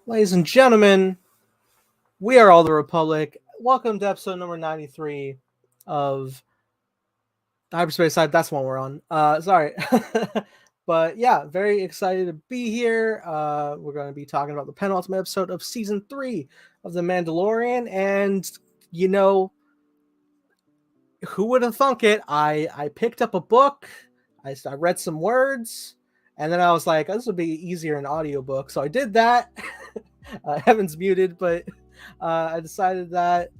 Ladies and gentlemen, we are all the Republic. Welcome to episode number 93 of Hyperspace Side. That's one we're on. Sorry. But yeah, very excited to be here. We're going to be talking about the penultimate episode of season 3 of The Mandalorian. And, you know, who would have thunk it? I picked up a book, I read some words, and then I was like, this would be easier in audiobook. So I did that. Heaven's muted, but I decided that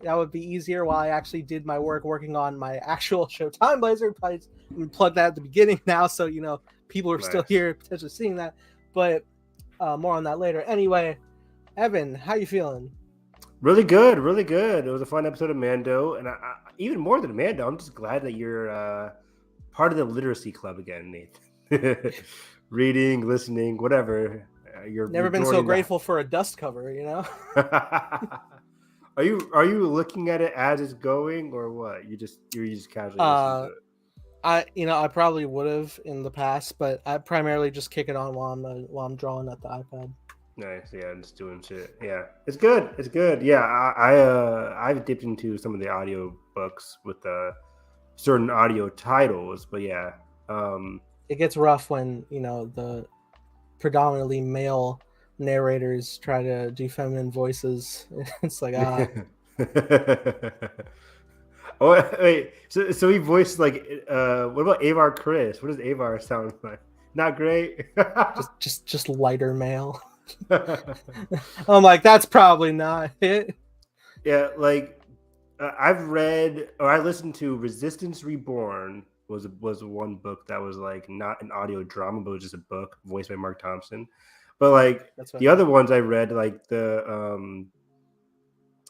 would be easier while I actually did my work working on my actual Showtime Blazer. Probably plug that at the beginning now, so people are still here potentially seeing that. But more on that later. Anyway, Evan, how you feeling? Really good, really good. It was a fun episode of Mando, and even more than Mando, I'm just glad that you're part of the literacy club again, Nathan. Reading, listening, whatever. You're never been so grateful for a dust cover, Are you looking at it as it's going, or what? You're just casually listening to it? I probably would have in the past, but I primarily just kick it on while I'm drawing at the iPad. Nice, yeah, just doing shit. Yeah, it's good. It's good. Yeah, I've dipped into some of the audio books with certain audio titles, but yeah, it gets rough when the predominantly male narrators try to do feminine voices. It's like Oh wait, so he voiced like what about Avar Chris? What does Avar sound like? Not great. just lighter male. I'm like, that's probably not it. Yeah, like I've read or I listened to Resistance Reborn was one book that was like not an audio drama, but it was just a book voiced by Mark Thompson. But like the other ones I read, like the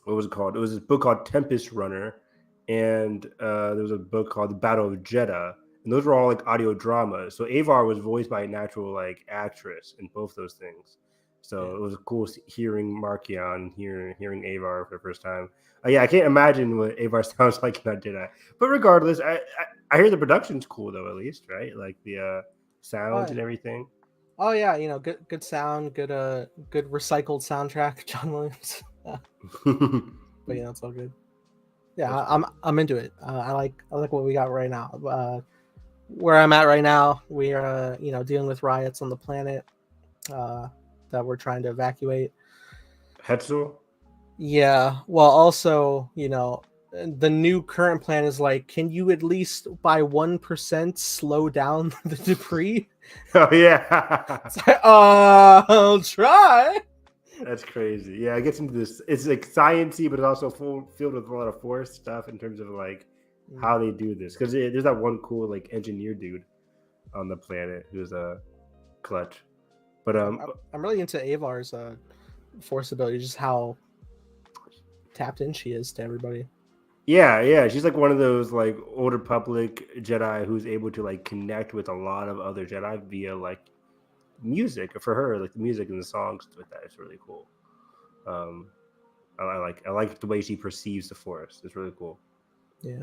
what was it called? It was this book called Tempest Runner, and there was a book called The Battle of Jeddah, and those were all like audio dramas. So Avar was voiced by an actual like actress in both those things. So it was cool hearing Markion, hearing Avar for the first time. Yeah, I can't imagine what Avar sounds like in Jedi. But regardless, I hear the production's cool though, at least, right? Like the sounds and everything. Oh yeah, good sound, good recycled soundtrack, John Williams. But it's all good. Yeah, I'm into it. I like what we got right now. Where I'm at right now, we are dealing with riots on the planet that we're trying to evacuate. Hetzel? Yeah. Well, also, the new current plan is like, can you at least by 1% slow down the debris? Oh yeah. It's like, I'll try. That's crazy. Yeah, it gets into this. It's like sciencey, but it's also filled with a lot of force stuff in terms of like how they do this. Because there's that one cool like engineer dude on the planet who's a clutch. But I'm really into Avar's force ability, just how tapped in she is to everybody. Yeah, she's like one of those like Old Republic Jedi who's able to like connect with a lot of other Jedi via like music. For her, like the music and the songs with that, it's really cool. I like the way she perceives the Force. It's really cool. Yeah.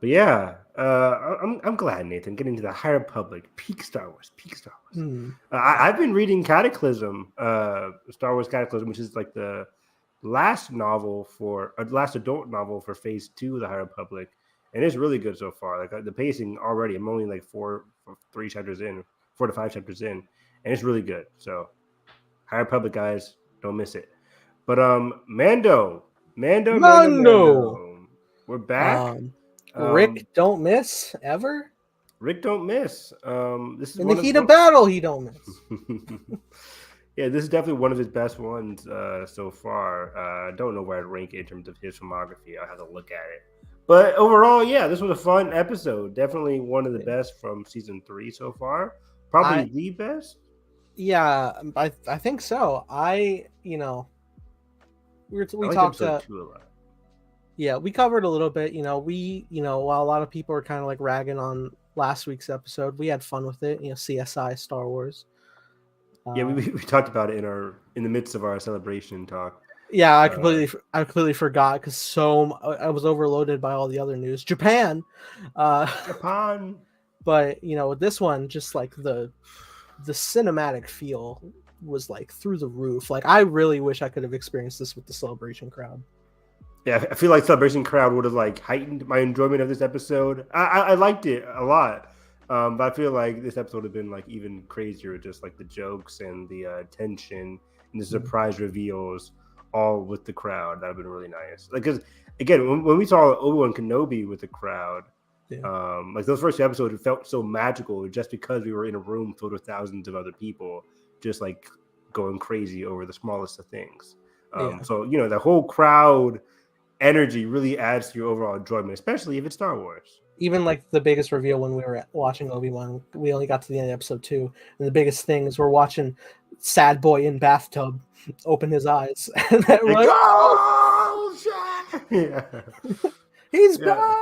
But yeah, I'm glad, Nathan, getting to the High Republic, peak Star Wars. I've been reading Cataclysm, Star Wars Cataclysm, which is like the last adult novel for Phase 2 of the High Republic, and it's really good so far. Like the pacing already, I'm only like 4 to 5 chapters in, and it's really good. So High Republic guys, don't miss it. But Mando, we're back. Rick don't miss ever. Rick don't miss. This is in the heat of battle. He don't miss. Yeah, this is definitely one of his best ones so far. I don't know where I'd rank it in terms of his filmography. I'll have to look at it. But overall, yeah, this was a fun episode. Definitely one of the best from season 3 so far. Probably the best. Yeah, I think so. We talked a lot. Yeah, we covered a little bit. While a lot of people are kind of like ragging on last week's episode, we had fun with it. CSI Star Wars. Yeah, we talked about it in the midst of our celebration talk. Yeah, I completely forgot because I was overloaded by all the other news. Japan. But with this one, just like the cinematic feel was like through the roof. Like I really wish I could have experienced this with the Celebration crowd. Yeah, I feel like Celebration crowd would have like heightened my enjoyment of this episode. I liked it a lot, but I feel like this episode would have been like even crazier, just like the jokes and the tension and the surprise reveals, all with the crowd. That would have been really nice. Like, because again, when we saw Obi-Wan Kenobi with the crowd, like those first two episodes, it felt so magical just because we were in a room filled with thousands of other people, just like going crazy over the smallest of things. So the whole crowd energy really adds to your overall enjoyment, especially if it's Star Wars. Even like the biggest reveal when we were watching Obi-Wan, we only got to the end of episode 2, and the biggest thing is we're watching sad boy in bathtub open his eyes, and we're like, oh shit! Yeah, he's back.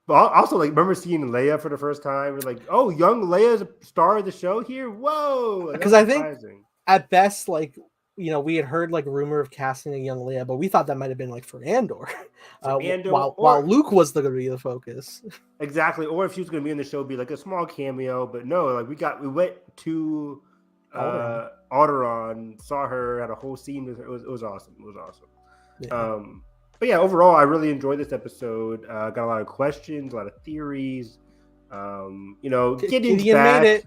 But also, like, remember seeing Leia for the first time? We're like, oh, young Leia's a star of the show here. Whoa! Because I think at best, like, we had heard like a rumor of casting a young Leia, but we thought that might have been like for Andor, while Luke was going to be the focus. Exactly, or if she was going to be in the show, be like a small cameo. But no, like we went to Alderaan, saw her, had a whole scene with her. It was awesome. It was awesome. Yeah. But yeah, overall, I really enjoyed this episode. Got a lot of questions, a lot of theories. Gideon made it.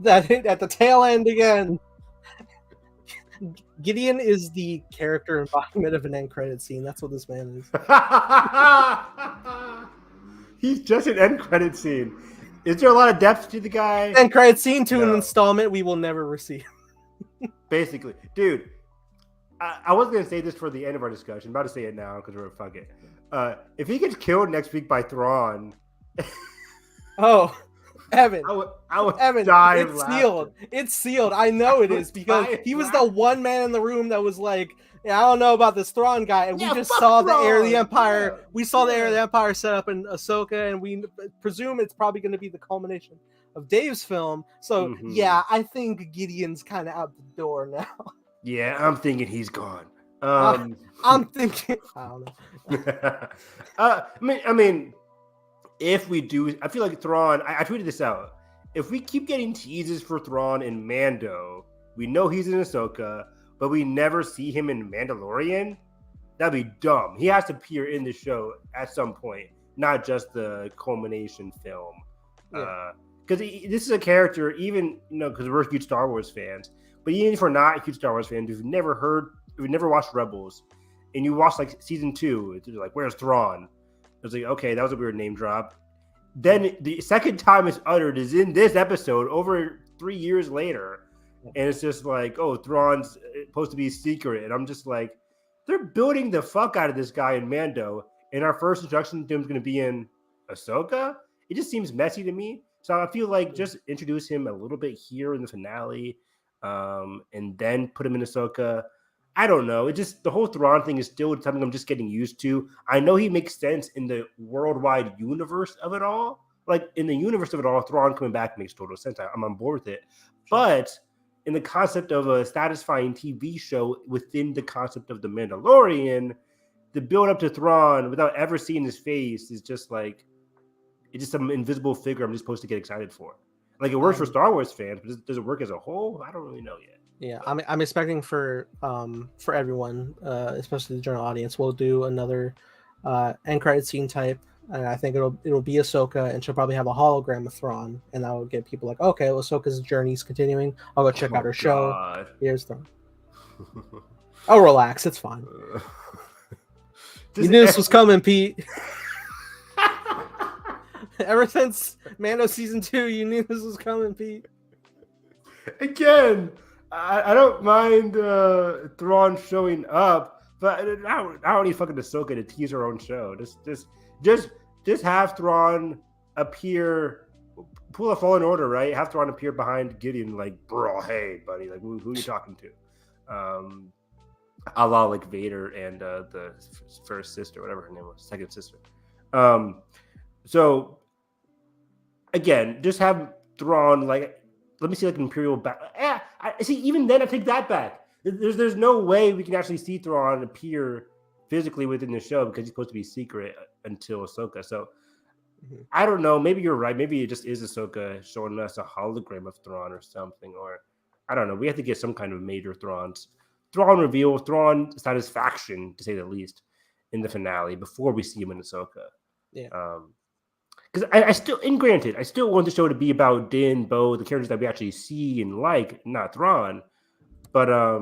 That hit at the tail end again. Gideon is the character embodiment of an end credit scene. That's what this man is. He's just an end credit scene. Is there a lot of depth to the guy? End credit scene to an installment we will never receive. Basically. Dude, I wasn't going to say this for the end of our discussion. I'm about to say it now because we're fuck it. If he gets killed next week by Thrawn... Oh... Evan, I would Evan, die it's sealed. It's sealed. I know it is because he was the one man in the room that was like, I don't know about this Thrawn guy. And we just saw the heir of the Empire. Yeah. We saw the heir of the Empire set up in Ahsoka, and we presume it's probably going to be the culmination of Dave's film. So, I think Gideon's kind of out the door now. Yeah, I'm thinking he's gone. I'm thinking, I don't know. I mean, if we do, I feel like Thrawn, I tweeted this out. If we keep getting teases for Thrawn in Mando, we know he's in Ahsoka, but we never see him in Mandalorian, that'd be dumb. He has to appear in the show at some point, not just the culmination film. Because this is a character, even, because we're huge Star Wars fans, but even if we're not huge Star Wars fans, we've never watched Rebels, and you watch like season 2, it's like, where's Thrawn? I was like, okay, that was a weird name drop. Then the second time it's uttered is in this episode over 3 years later. And it's just like, oh, Thrawn's supposed to be secret. And I'm just like, they're building the fuck out of this guy in Mando. And our first introduction to him is going to be in Ahsoka. It just seems messy to me. So I feel like just introduce him a little bit here in the finale and then put him in Ahsoka. I don't know. It just, the whole Thrawn thing is still something I'm just getting used to. I know he makes sense in the worldwide universe of it all. Like in the universe of it all, Thrawn coming back makes total sense. I'm on board with it. But in the concept of a satisfying TV show within the concept of the Mandalorian, the build up to Thrawn without ever seeing his face is just like, it's just some invisible figure I'm just supposed to get excited for. Like it works for Star Wars fans, but does it work as a whole? I don't really know yet. Yeah, I'm expecting for everyone, especially the general audience, we'll do another end credit scene type, and I think it'll be Ahsoka, and she'll probably have a hologram of Thrawn, and that will get people like, okay, well, Ahsoka's journey's continuing. I'll go check out her show. Here's Thrawn. Oh, relax, it's fine. You knew this was coming, Pete. Ever since Mando season 2, you knew this was coming, Pete. Again. I don't mind Thrawn showing up, but I don't need fucking Ahsoka to tease her own show. Just have Thrawn appear, pull a Fallen Order, right? Have Thrawn appear behind Gideon, like, bro, hey, buddy, like, who are you talking to? A la like Vader and the first sister, whatever her name was, second sister. So again, just have Thrawn like. Let me see like Imperial back. I see. Even then, I take that back. There's no way we can actually see Thrawn appear physically within the show because he's supposed to be secret until Ahsoka. So I don't know. Maybe you're right. Maybe it just is Ahsoka showing us a hologram of Thrawn or something. Or I don't know. We have to get some kind of major Thrawn reveal, Thrawn satisfaction, to say the least, in the finale before we see him in Ahsoka. Yeah. Because I still, and granted, I still want the show to be about Din, Bo, the characters that we actually see and like, not Thrawn. But I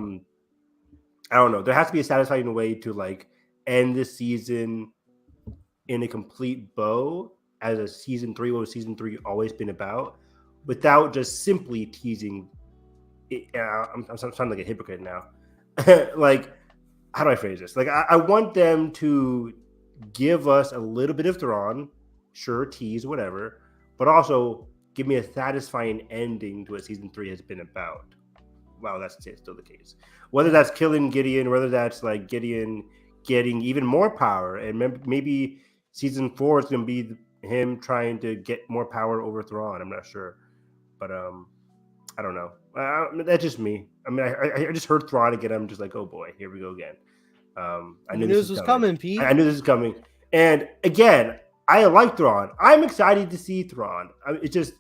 don't know. There has to be a satisfying way to like end this season in a complete bow as a season 3, what season 3 always been about, without just simply teasing. I'm sounding like a hypocrite now. Like, how do I phrase this? Like, I want them to give us a little bit of Thrawn, sure, tease, whatever, but also give me a satisfying ending to what season 3 has been about. Wow, that's still the case. Whether that's killing Gideon, whether that's like Gideon getting even more power, and maybe season 4 is going to be him trying to get more power over Thrawn. I'm not sure, but I don't know. That's just me. I mean, I just heard Thrawn again. I'm just like, oh boy, here we go again. I knew this was coming. Pete. I knew this was coming. And again, I like Thrawn. I'm excited to see Thrawn. It's just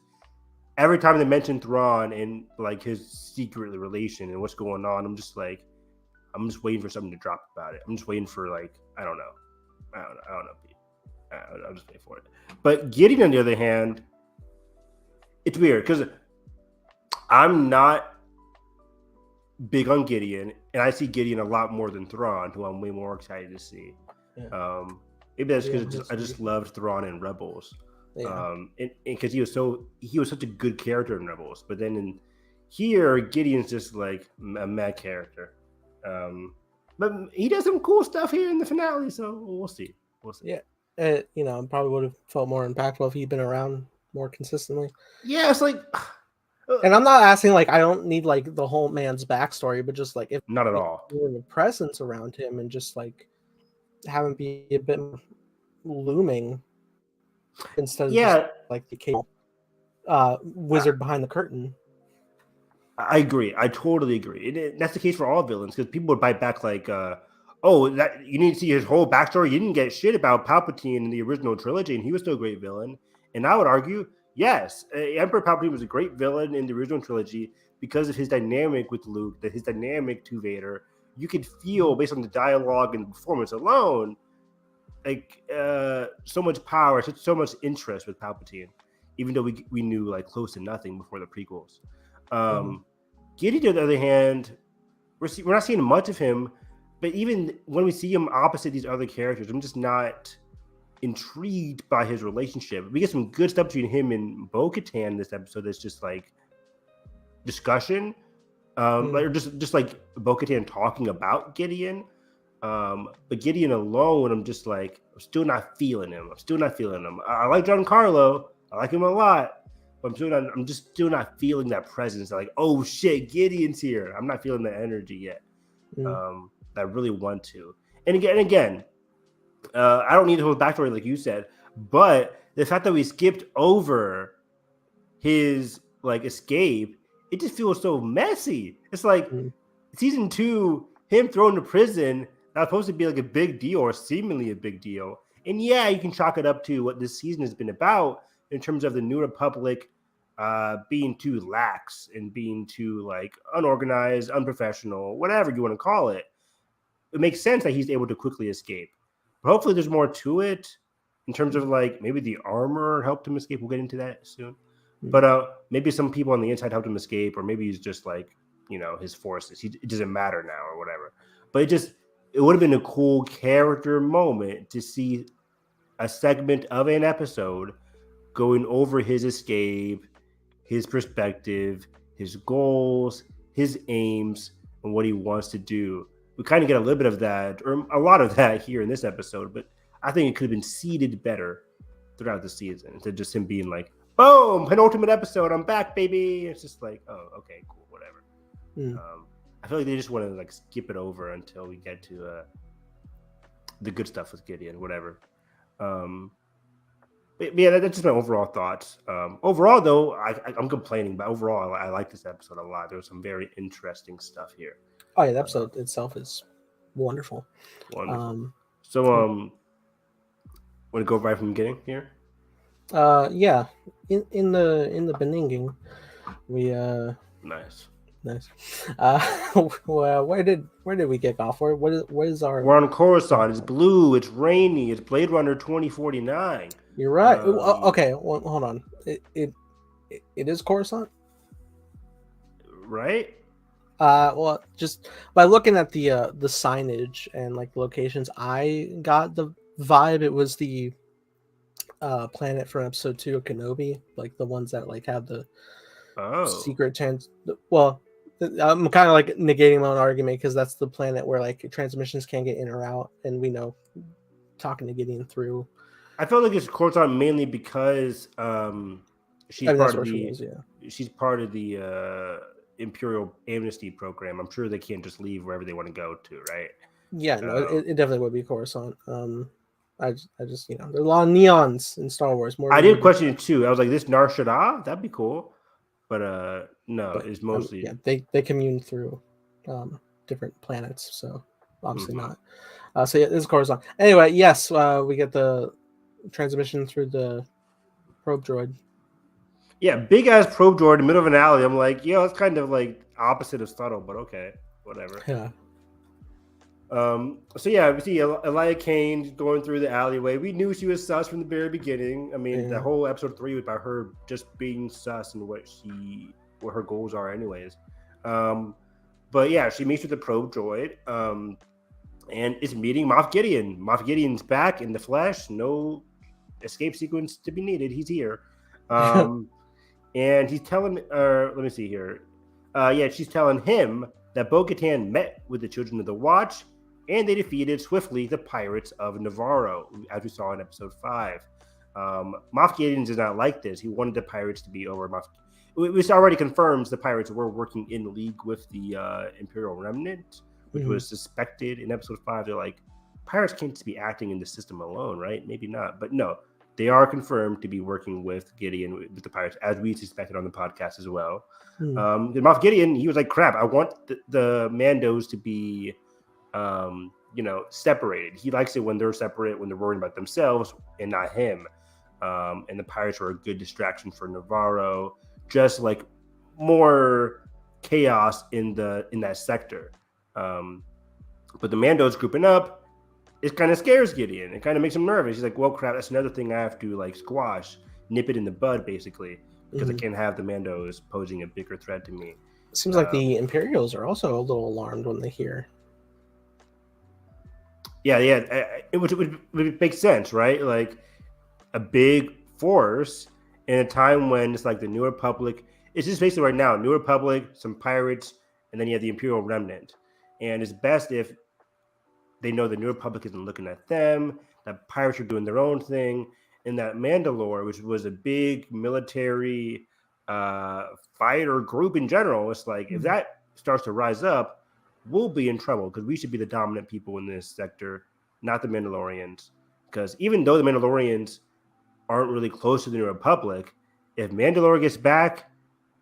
every time they mention Thrawn and like his secret relation and what's going on, I'm just waiting for something to drop about it. I'm just waiting for like, I don't know, Pete. I'll just wait for it. But Gideon, on the other hand, it's weird because I'm not big on Gideon, and I see Gideon a lot more than Thrawn, who I'm way more excited to see. Yeah. Maybe that's because I just loved Thrawn in Rebels. Yeah. And because he was such a good character in Rebels, but then in here Gideon's just like a mad character. But he does some cool stuff here in the finale, so we'll see. Yeah, probably would have felt more impactful if he'd been around more consistently. Yeah, it's like. And I'm not asking like I don't need like the whole man's backstory, but just like if not at all, the presence around him and just like have him be a bit more looming instead of just like the cable wizard behind the curtain. I agree. I totally agree. That's the case for all villains because people would bite back like, "Oh, that you need to see his whole backstory. You didn't get shit about Palpatine in the original trilogy, and he was still a great villain." And I would argue, yes, Emperor Palpatine was a great villain in the original trilogy because of his dynamic with Luke, his dynamic to Vader. You could feel based on the dialogue and performance alone, like so much power, so much interest with Palpatine, even though we knew like close to nothing before the prequels. Gideon, on the other hand, we're not seeing much of him, but even when we see him opposite these other characters, I'm just not intrigued by his relationship. We get some good stuff between him and Bo-Katan this episode. That's just like discussion, like just like Bo-Katan talking about Gideon. But Gideon alone, I'm just like, I'm still not feeling him. I like Giancarlo. I like him a lot. But I'm just still not feeling that presence. Like, oh shit, Gideon's here. I'm not feeling that energy yet. I really want to. And again, I don't need the whole backstory like you said, but the fact that we skipped over his like escape, it just feels so messy. It's like season 2, him thrown to prison, that's supposed to be like a big deal or seemingly a big deal. And yeah, you can chalk it up to what this season has been about in terms of the New Republic being too lax and being too like unorganized, unprofessional, whatever you want to call it. It makes sense that he's able to quickly escape. But hopefully there's more to it in terms of like maybe the armor helped him escape. We'll get into that soon. But maybe some people on the inside helped him escape, or maybe he's just like, his forces. It doesn't matter now or whatever. But it would have been a cool character moment to see a segment of an episode going over his escape, his perspective, his goals, his aims, and what he wants to do. We kind of get a little bit of that, or a lot of that here in this episode, but I think it could have been seeded better throughout the season instead of just him being like, boom, penultimate episode, I'm back, baby. It's just like, oh, okay, cool, whatever. I feel like they just want to like skip it over until we get to the good stuff with Gideon, whatever. But yeah, that's just my overall thoughts. Overall, though, I'm complaining, but overall, I like this episode a lot. There was some very interesting stuff here. Oh yeah, the episode itself is wonderful. So, want to go right from the beginning here? Yeah. In the Beninging, we nice. Nice. Well, where did we kick off? What is our? We're on Coruscant. It's blue. It's rainy. It's Blade Runner 2049. You're right. Okay, well, hold on. It is Coruscant. Right? Well, just by looking at the signage and like the locations, I got the vibe it was the planet from episode 2 of Kenobi, like the ones that like have the secret well, I'm kind of like negating my own argument because that's the planet where like transmissions can't get in or out, and we know talking to Gideon through. I felt like it's Coruscant mainly because she's part of the she's part of the Imperial Amnesty program. I'm sure they can't just leave wherever they want to go to, right? Yeah, no, it definitely would be Coruscant. I just there's a lot of neons in Star Wars. I did question it too. I was like, this Nar Shaddaa, that'd be cool, but no, it's mostly they commune through different planets, so obviously not. So yeah, this is Coruscant. Anyway, yes, we get the transmission through the probe droid. Yeah, big ass probe droid in the middle of an alley. I'm like, it's kind of like opposite of subtle, but okay, whatever. Yeah. So yeah, we see Elia Kane going through the alleyway. We knew she was sus from the very beginning. I mean, the whole episode 3 was about her just being sus and what her goals are, anyways. But yeah, she meets with the probe droid, and is meeting Moff Gideon. Moff Gideon's back in the flesh. No escape sequence to be needed. He's here, and he's telling. Let me see here. She's telling him that Bo-Katan met with the Children of the Watch, and they defeated swiftly the pirates of Navarro, as we saw in episode 5. Moff Gideon did not like this. He wanted the pirates to be over Moff. Which already confirms the pirates were working in league with the Imperial Remnant, which was suspected in episode 5. They're like, pirates can't just be acting in the system alone, right? Maybe not. But no, they are confirmed to be working with Gideon, with the pirates, as we suspected on the podcast as well. Moff Gideon, he was like, crap, I want the Mandos to be, separated. He likes it when they're separate, when they're worrying about themselves and not him. And the pirates were a good distraction for Navarro, just like more chaos in that sector. But the Mandos grouping up, it kind of scares Gideon. It kind of makes him nervous. He's like, well, crap, that's another thing I have to like squash, nip it in the bud, basically, because I can't have the Mandos posing a bigger threat to me. Seems like the Imperials are also a little alarmed when they hear. Yeah, it would make sense, right? Like a big force in a time when it's like the New Republic. It's just basically right now, New Republic, some pirates, and then you have the Imperial Remnant. And it's best if they know the New Republic isn't looking at them, that pirates are doing their own thing, and that Mandalore, which was a big military fighter group in general, it's like if that starts to rise up, we'll be in trouble because we should be the dominant people in this sector, not the Mandalorians. Because even though the Mandalorians aren't really close to the New Republic, if Mandalore gets back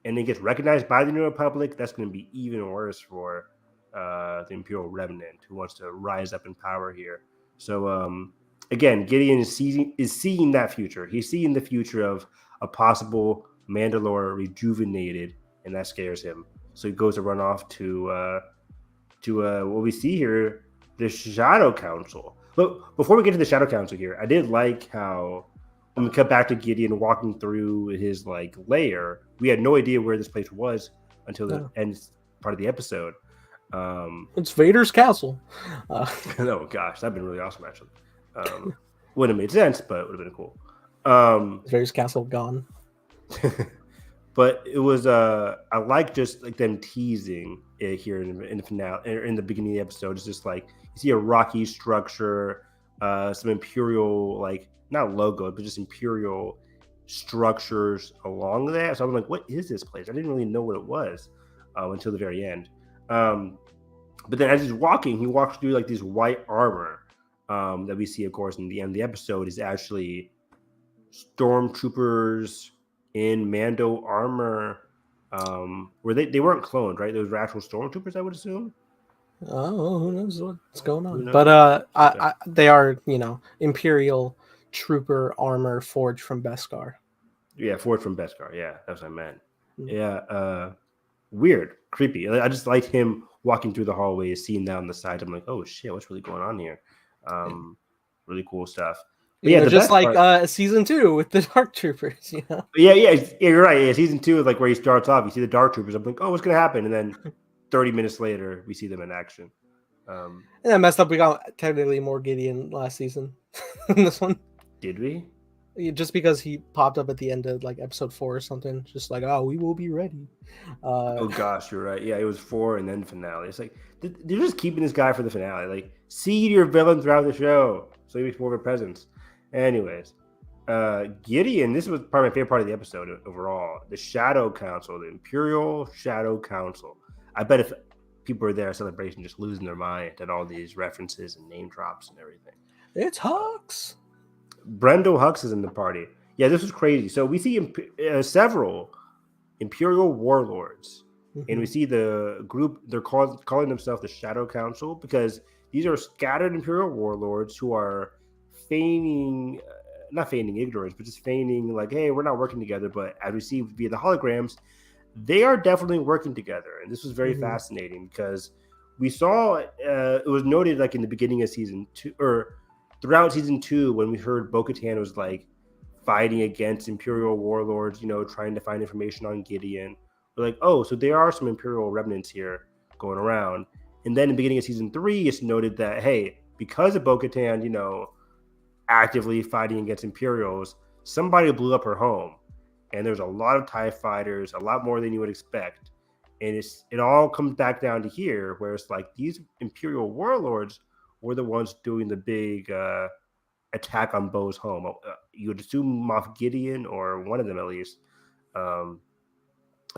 and it gets recognized by the New Republic, that's going to be even worse for the Imperial Remnant, who wants to rise up in power here. So again, Gideon is seeing that future. He's seeing the future of a possible Mandalore rejuvenated, and that scares him. So he goes to run off to what we see here, the Shadow Council. But before we get to the Shadow Council here, I did like how when we cut back to Gideon walking through his like lair, we had no idea where this place was until the end part of the episode. It's Vader's castle. Oh gosh, that'd been really awesome actually. Wouldn't have made sense, but would have been cool. Vader's castle gone. But it was I like just like them teasing it here in the finale, or in the beginning of the episode. It's just like you see a rocky structure, some Imperial, like not logo, but just Imperial structures along there. So I'm like, what is this place? I didn't really know what it was until the very end. But then as he's walking, he walks through like this white armor that we see, of course, in the end of the episode is actually stormtroopers in Mando armor. Where they weren't cloned, right? Those were actual stormtroopers, I would assume. Oh, who knows what's going on? But they are, Imperial trooper armor forged from Beskar. Yeah, forged from Beskar. Yeah, that's what I meant. Yeah. weird, creepy. I just liked him walking through the hallways, seeing that on the side. I'm like, oh shit, what's really going on here? Really cool stuff. But yeah, the just best like part, season 2 with the Dark Troopers. yeah, you're right. Yeah, season 2 is like where he starts off. You see the Dark Troopers. I'm like, oh, what's gonna happen? And then 30 minutes later, we see them in action. And that messed up. We got technically more Gideon last season than this one. Did we? Just because he popped up at the end of like episode 4 or something, just like, oh, we will be ready. Oh gosh, you're right. Yeah, it was 4 and then finale. It's like they're just keeping this guy for the finale. Like, seed your villain throughout the show, so he makes more of a presence. Anyways, Gideon. This was probably my favorite part of the episode overall. The Shadow Council, the Imperial Shadow Council. I bet if people were there at Celebration, just losing their mind at all these references and name drops and everything. It's Hux. Brendel Hux is in the party. Yeah, this was crazy. So we see several Imperial warlords, and we see the group. They're calling themselves the Shadow Council because these are scattered Imperial warlords who are feigning, not feigning ignorance, but just feigning like, hey, we're not working together. But as we see via the holograms, they are definitely working together. And this was very fascinating because we saw it was noted like in the beginning of season 2 or throughout season 2 when we heard Bo-Katan was like fighting against Imperial warlords, trying to find information on Gideon. We're like, oh, so there are some Imperial remnants here going around. And then in the beginning of season 3, it's noted that, hey, because of Bo-Katan, actively fighting against Imperials, somebody blew up her home. And there's a lot of TIE fighters, a lot more than you would expect. And it all comes back down to here, where it's like these Imperial warlords were the ones doing the big attack on Bo's home. You would assume Moff Gideon or one of them at least.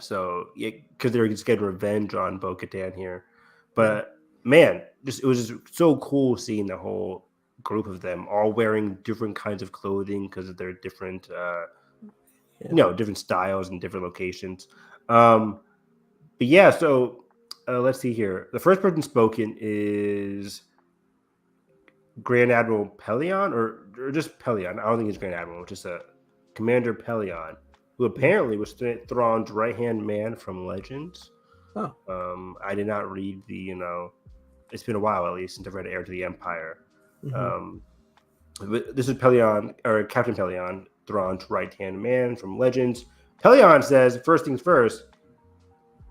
So yeah, because they're just getting revenge on Bo-Katan here. But man, it was just so cool seeing the whole group of them all wearing different kinds of clothing because of their different, different styles and different locations. But yeah, so let's see here. The first person spoken is Grand Admiral Pelion, or just Pelion. I don't think he's Grand Admiral, just a Commander Pelion, who apparently was Thrawn's right-hand man from Legends. Oh. I did not read the, it's been a while at least since I've read Heir to the Empire. But this is Pelion, or Captain Pelion, Thrawn's right-hand man from Legends. Pelion says, first things first,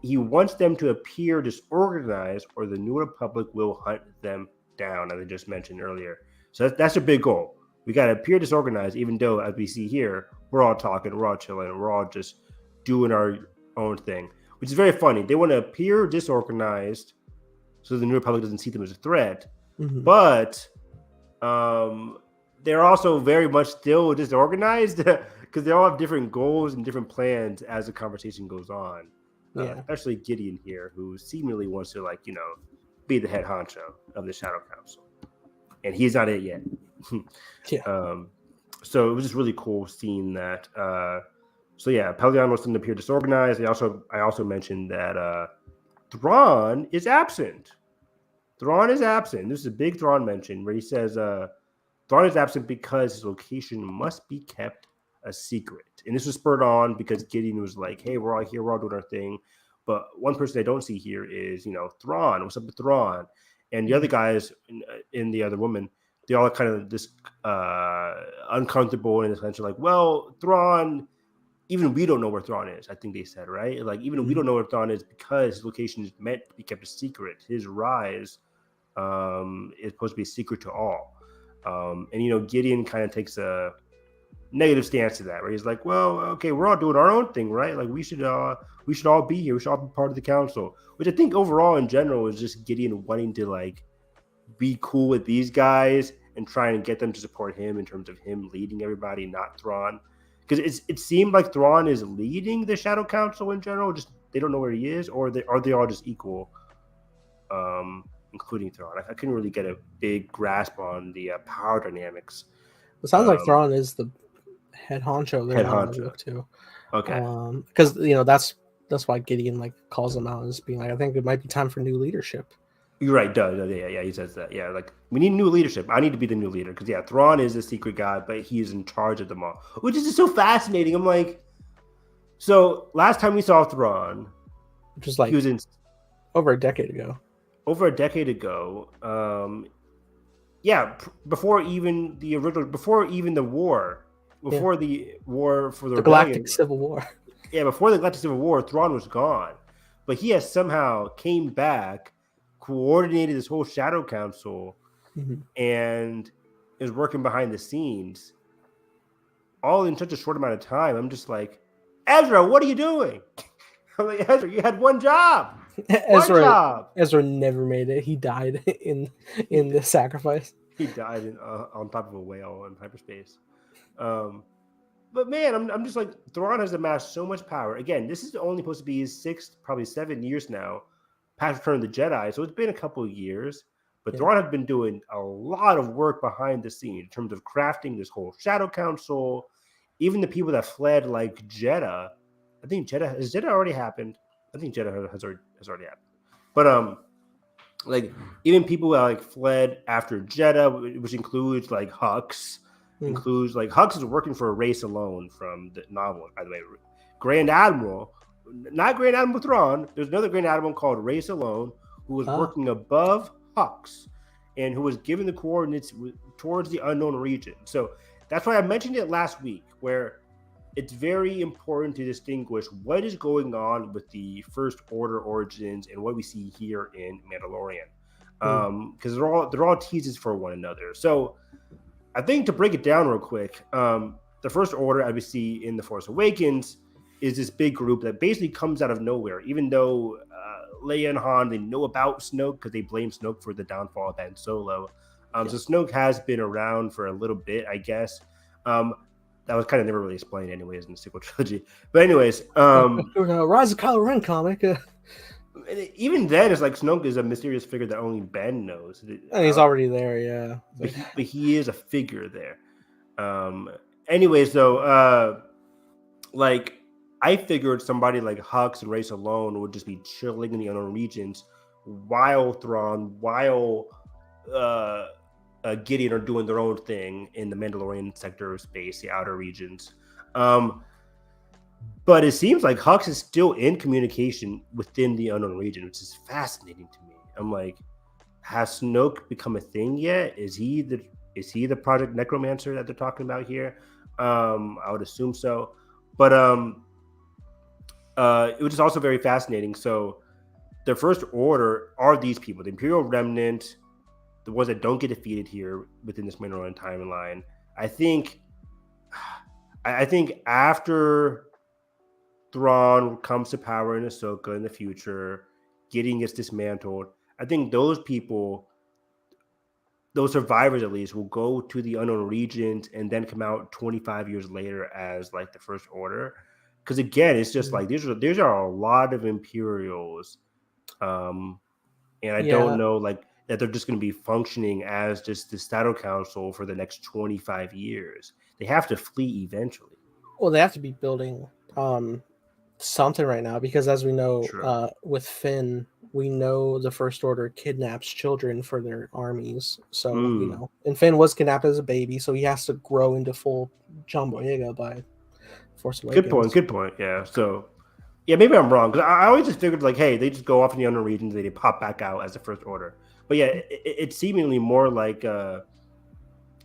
he wants them to appear disorganized or the New Republic will hunt them down, as I just mentioned earlier. So that's a big goal. We got to appear disorganized, even though, as we see here, we're all talking, we're all chilling, we're all just doing our own thing, which is very funny. They want to appear disorganized so the New Republic doesn't see them as a threat, but they're also very much still disorganized because they all have different goals and different plans as the conversation goes on. Especially Gideon here, who seemingly wants to, be the head honcho of the Shadow Council, and he's not it yet. So it was just really cool seeing that. So yeah, Pelion wants them to appear disorganized. I also mentioned that Thrawn is absent. This is a big Thrawn mention where he says Thrawn is absent because his location must be kept a secret. And this was spurred on because Gideon was like, hey, we're all here, we're all doing our thing. But one person I don't see here is, Thrawn. What's up with Thrawn? And the other guys and the other woman, they all kind of this uncomfortable in the sense of like, well, Thrawn, even we don't know where Thrawn is, I think they said, right? Like, even we don't know where Thrawn is because his location is meant to be kept a secret. His rise is supposed to be a secret to all. And, Gideon kind of takes a negative stance to that, where he's like, well, okay, we're all doing our own thing, right? Like, we should all be here. We should all be part of the council, which I think overall in general is just Gideon wanting to, like, be cool with these guys and trying to get them to support him in terms of him leading everybody, not Thrawn. Because it seemed like Thrawn is leading the Shadow Council in general, just they don't know where he is, or are they all just equal, including Thrawn? I couldn't really get a big grasp on the power dynamics. It sounds like Thrawn is the head honcho they're going to look to. Okay. Because that's why Gideon calls them out as being like, I think it might be time for new leadership. You're right, yeah, he says that. Yeah, like, we need new leadership. I need to be the new leader because Thrawn is a secret guy, but he is in charge of them all, which is just so fascinating. I'm like, so last time we saw Thrawn, which was he like was in over a decade ago. over a decade ago. Yeah, before even the original, before even the war, Yeah, before the war for the the Galactic rebellion. Civil War. Yeah, before the Galactic Civil War, Thrawn was gone, but he has somehow came back, coordinated this whole Shadow Council, Mhm. and is working behind the scenes, all in such a short amount of time. I'm just like, Ezra, what are you doing? I'm like, Ezra, you had one job, one Ezra job. Ezra never made it. He died in the sacrifice. He died on top of a whale in hyperspace. Um, but man, I'm just like, Thrawn has amassed so much power. Again, this is only supposed to be his 6, probably 7 years now, past Return of the Jedi. So it's been a couple of years. But Yeah. Thrawn has been doing a lot of work behind the scenes in terms of crafting this whole Shadow Council. Even the people that fled, like Jeddah. I think Jeddah has Jeddah already happened. I think Jeddah has already happened. But like even people that like fled after Jeddah, which includes like Hux, Mm. includes like Hux is working for a race alone from the novel. By the way, Grand Admiral, not Grand Admiral Thrawn. There's another Grand Admiral called Race Alone who was Ah. working above Hux and who was given the coordinates towards the unknown region. So that's why I mentioned it last week, where it's very important to distinguish what is going on with the First Order origins and what we see here in Mandalorian, because they're all teases for one another. So I think to break it down real quick, the First Order, as we see in The Force Awakens, is this big group that basically comes out of nowhere. Even though Leia and Han, they know about Snoke because they blame Snoke for the downfall of Ben Solo. So Snoke has been around for a little bit, I guess. That was kind of never really explained anyways in the sequel trilogy. But anyways, Rise of Kylo Ren comic. even then, it's like Snoke is a mysterious figure that only Ben knows. And he's already there, yeah. But he is a figure there. Anyways, though, like I figured somebody like Hux and Race alone would just be chilling in the unknown regions while Thrawn, while Gideon are doing their own thing in the Mandalorian sector of space, the outer regions. But it seems like Hux is still in communication within the unknown region, which is fascinating to me. I'm like, has Snoke become a thing yet? Is he the Project Necromancer that they're talking about here? I would assume so. But it was also very fascinating. So the First Order are these people, the Imperial Remnant, the ones that don't get defeated here within this Mandalorian timeline. I think after Thrawn comes to power in Ahsoka in the future, Gideon gets dismantled, I think those people, those survivors at least, will go to the unknown regions and then come out 25 years later as like the First Order. Because again, it's just like these are a lot of Imperials, and I don't know like that they're just going to be functioning as just the Shadow Council for the next 25 years. They have to flee eventually. Well, they have to be building something right now because, as we know, with Finn, we know the First Order kidnaps children for their armies. So you know, and Finn was kidnapped as a baby, so he has to grow into full John Boyega by Force Awakens. Good point. Yeah. So, yeah, maybe I'm wrong because I always just figured like, hey, they just go off in the unknown regions, they pop back out as the First Order. But yeah, it's seemingly more like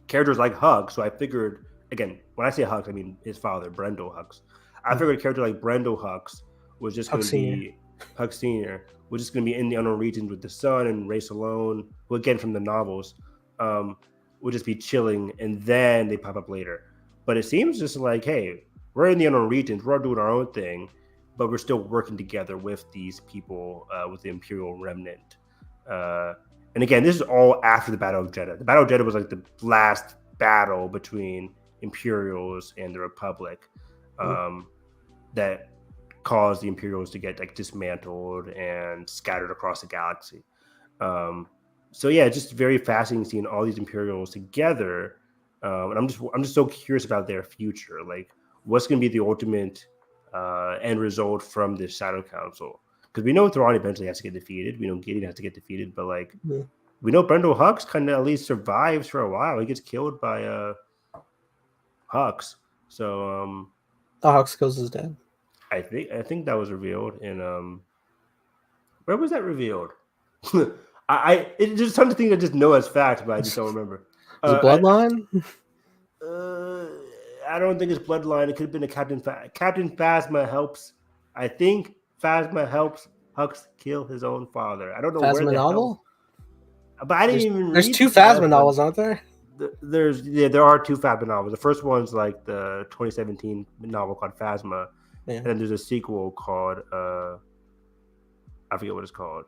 characters like Hux. So I figured, again, when I say Hux, I mean his father, Brendel Hux. I figured a character like Brendel Hux was just going to be Hux Senior, was just going to be in the unknown regions with the son and Race alone, who again from the novels, would just be chilling, and then they pop up later. But it seems just like, hey, we're in the unknown regions, we're doing our own thing, but we're still working together with these people, with the Imperial Remnant. And again, this is all after the Battle of Jeddah. The Battle of Jeddah was like the last battle between Imperials and the Republic. That caused the Imperials to get like dismantled and scattered across the galaxy. So yeah, just very fascinating seeing all these Imperials together. And I'm just so curious about their future. Like, what's going to be the ultimate end result from this Shadow Council? Because we know Thrawn eventually has to get defeated. We know Gideon has to get defeated, but like we know Brendel Hux kind of at least survives for a while. He gets killed by Hux. So Hux kills his dad. I think that was revealed in Where was that revealed? It's just tons of things I just know as facts, but I just don't remember. Is it Bloodline? I don't think it's Bloodline. It could have been a Captain Phasma helps. I think Phasma helps Hux kill his own father. I don't know where Phasma the novel? hell. But I didn't even read. There's two Phasma novels, aren't there? There are two Phasma novels. The first one's like the 2017 novel called Phasma, and then there's a sequel called I forget what it's called,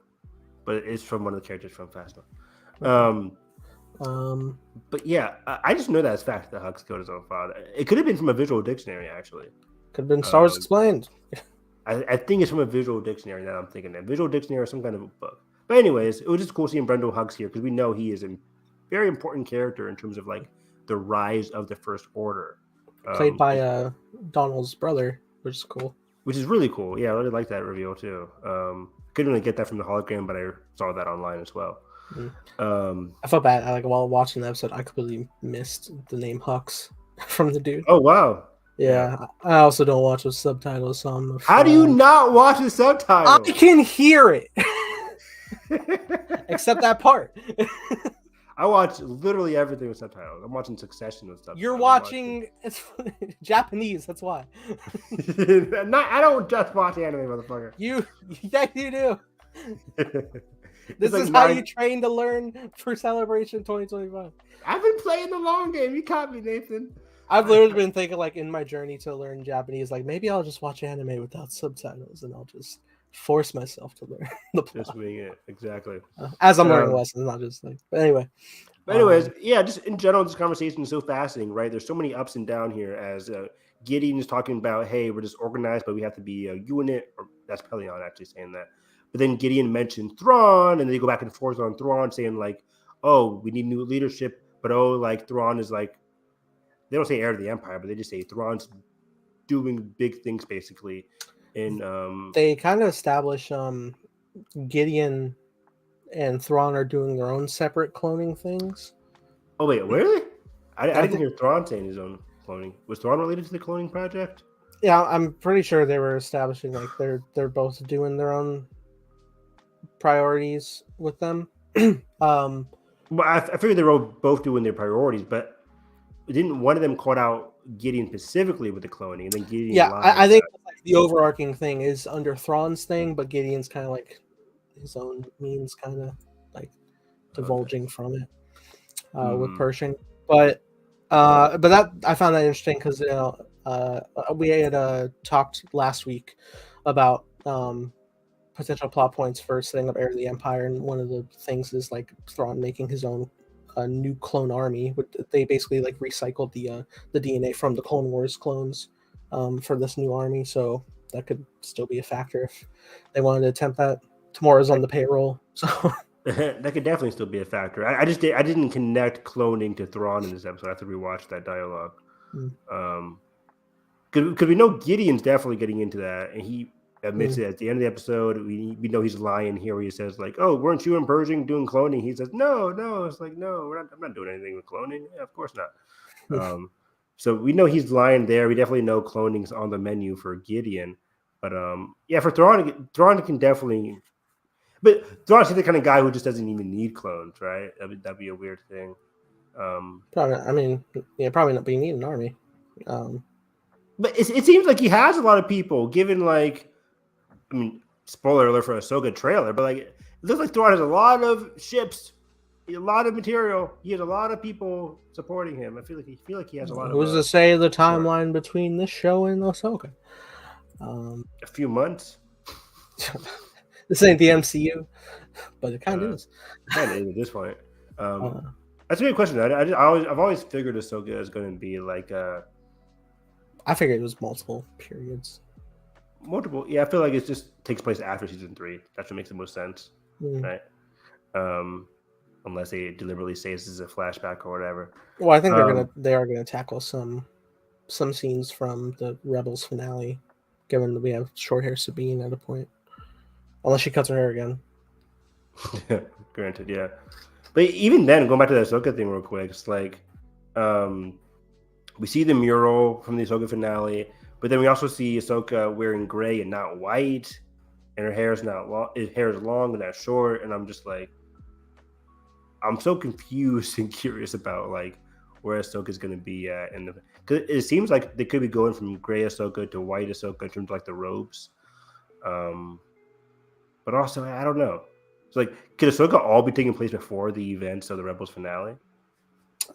but it's from one of the characters from Phasma. But yeah, I just know that as fact that Hux killed his own father. It could have been from a visual dictionary, actually. Could have been Star Wars Explained. I think it's from a visual dictionary that I'm thinking of. Visual dictionary or some kind of a book. But anyways, it was just cool seeing Brendel Hux here because we know he is a very important character in terms of like the rise of the First Order. Played by Donald's brother, which is cool. Which is really cool. Yeah, I really like that reveal too. Couldn't really get that from the hologram, but I saw that online as well. I felt bad. While watching the episode, I completely missed the name Hux from the dude. Oh wow! Yeah, I also don't watch with subtitles. So how do you not watch the subtitles? I can hear it, except that part. I watch literally everything with subtitles. I'm watching Succession with subtitles. You're watching it's Japanese. That's why. I don't just watch anime, motherfucker. You do. This is how you train to learn for Celebration 2025. I've been playing the long game. You caught me, Nathan. I've literally been thinking, like, in my journey to learn Japanese, like, maybe I'll just watch anime without subtitles and I'll just force myself to learn the plot. Just wing it, exactly. As I'm learning lessons, not just like. But anyway. Yeah, just in general, this conversation is so fascinating, right? There's so many ups and downs here as Gideon is talking about, hey, we're just organized, but we have to be a unit. Or that's Pelion actually saying that. But then Gideon mentioned Thrawn, and they go back and forth on Thrawn, saying like, "Oh, we need new leadership," but like Thrawn is like, they don't say heir to the Empire, but they just say Thrawn's doing big things basically. And they kind of establish Gideon and Thrawn are doing their own separate cloning things. Oh wait, really? I didn't hear Thrawn saying his own cloning. Was Thrawn related to the cloning project? Yeah, I'm pretty sure they were establishing like they're both doing their own priorities with them. Well, I figured they were both doing their priorities, but didn't one of them call out Gideon specifically with the cloning, and then Gideon? Yeah, I think like, the overarching thing is under Thrawn's thing, but Gideon's kind of like his own means, kind of like divulging from it with Pershing. But that I found that interesting because we had talked last week about potential plot points for setting up Heir to the Empire, and one of the things is like Thrawn making his own new clone army. They basically like recycled the DNA from the Clone Wars clones for this new army, so that could still be a factor if they wanted to attempt that. Tomorrow's on the payroll, so that could definitely still be a factor. I didn't connect cloning to Thrawn in this episode. I have to rewatch that dialogue. Because we know Gideon's definitely getting into that, and he admits it at the end of the episode. We know he's lying here where he says like, "Oh, weren't you and Pershing doing cloning?" He says, "No." It's like, "No, I'm not doing anything with cloning." Yeah, of course not. So we know he's lying there. We definitely know cloning's on the menu for Gideon, but yeah, for Thrawn can definitely. But Thrawn's the kind of guy who just doesn't even need clones, right? That'd be a weird thing. Probably not being need an army. But it seems like he has a lot of people, given like, I mean, spoiler alert for a Ahsoka trailer, but like, it looks like Thrawn has a lot of ships, a lot of material. He has a lot of people supporting him. I feel like he has a lot. Who's to say the timeline between this show and Ahsoka? A few months. This ain't the MCU, but it kind of is. Kind of is at this point. That's a good question. I've always figured Ahsoka is going to be like I figured it was multiple periods. Multiple, yeah. I feel like it just takes place after season 3. That's what makes the most sense, right? Unless they deliberately say this is a flashback or whatever. Well, I think they are gonna tackle some scenes from the Rebels finale, given that we have short hair Sabine at a point. Unless she cuts her hair again. Granted, yeah. But even then, going back to the Ahsoka thing real quick, it's like we see the mural from the Ahsoka finale, but then we also see Ahsoka wearing gray and not white. and her hair is not long. His hair is long and not short, and I'm just like, I'm so confused and curious about like where Ahsoka's gonna be at, and because it seems like they could be going from gray Ahsoka to white Ahsoka in terms of like the robes, but also I don't know. It's like, could Ahsoka all be taking place before the events of the Rebels finale?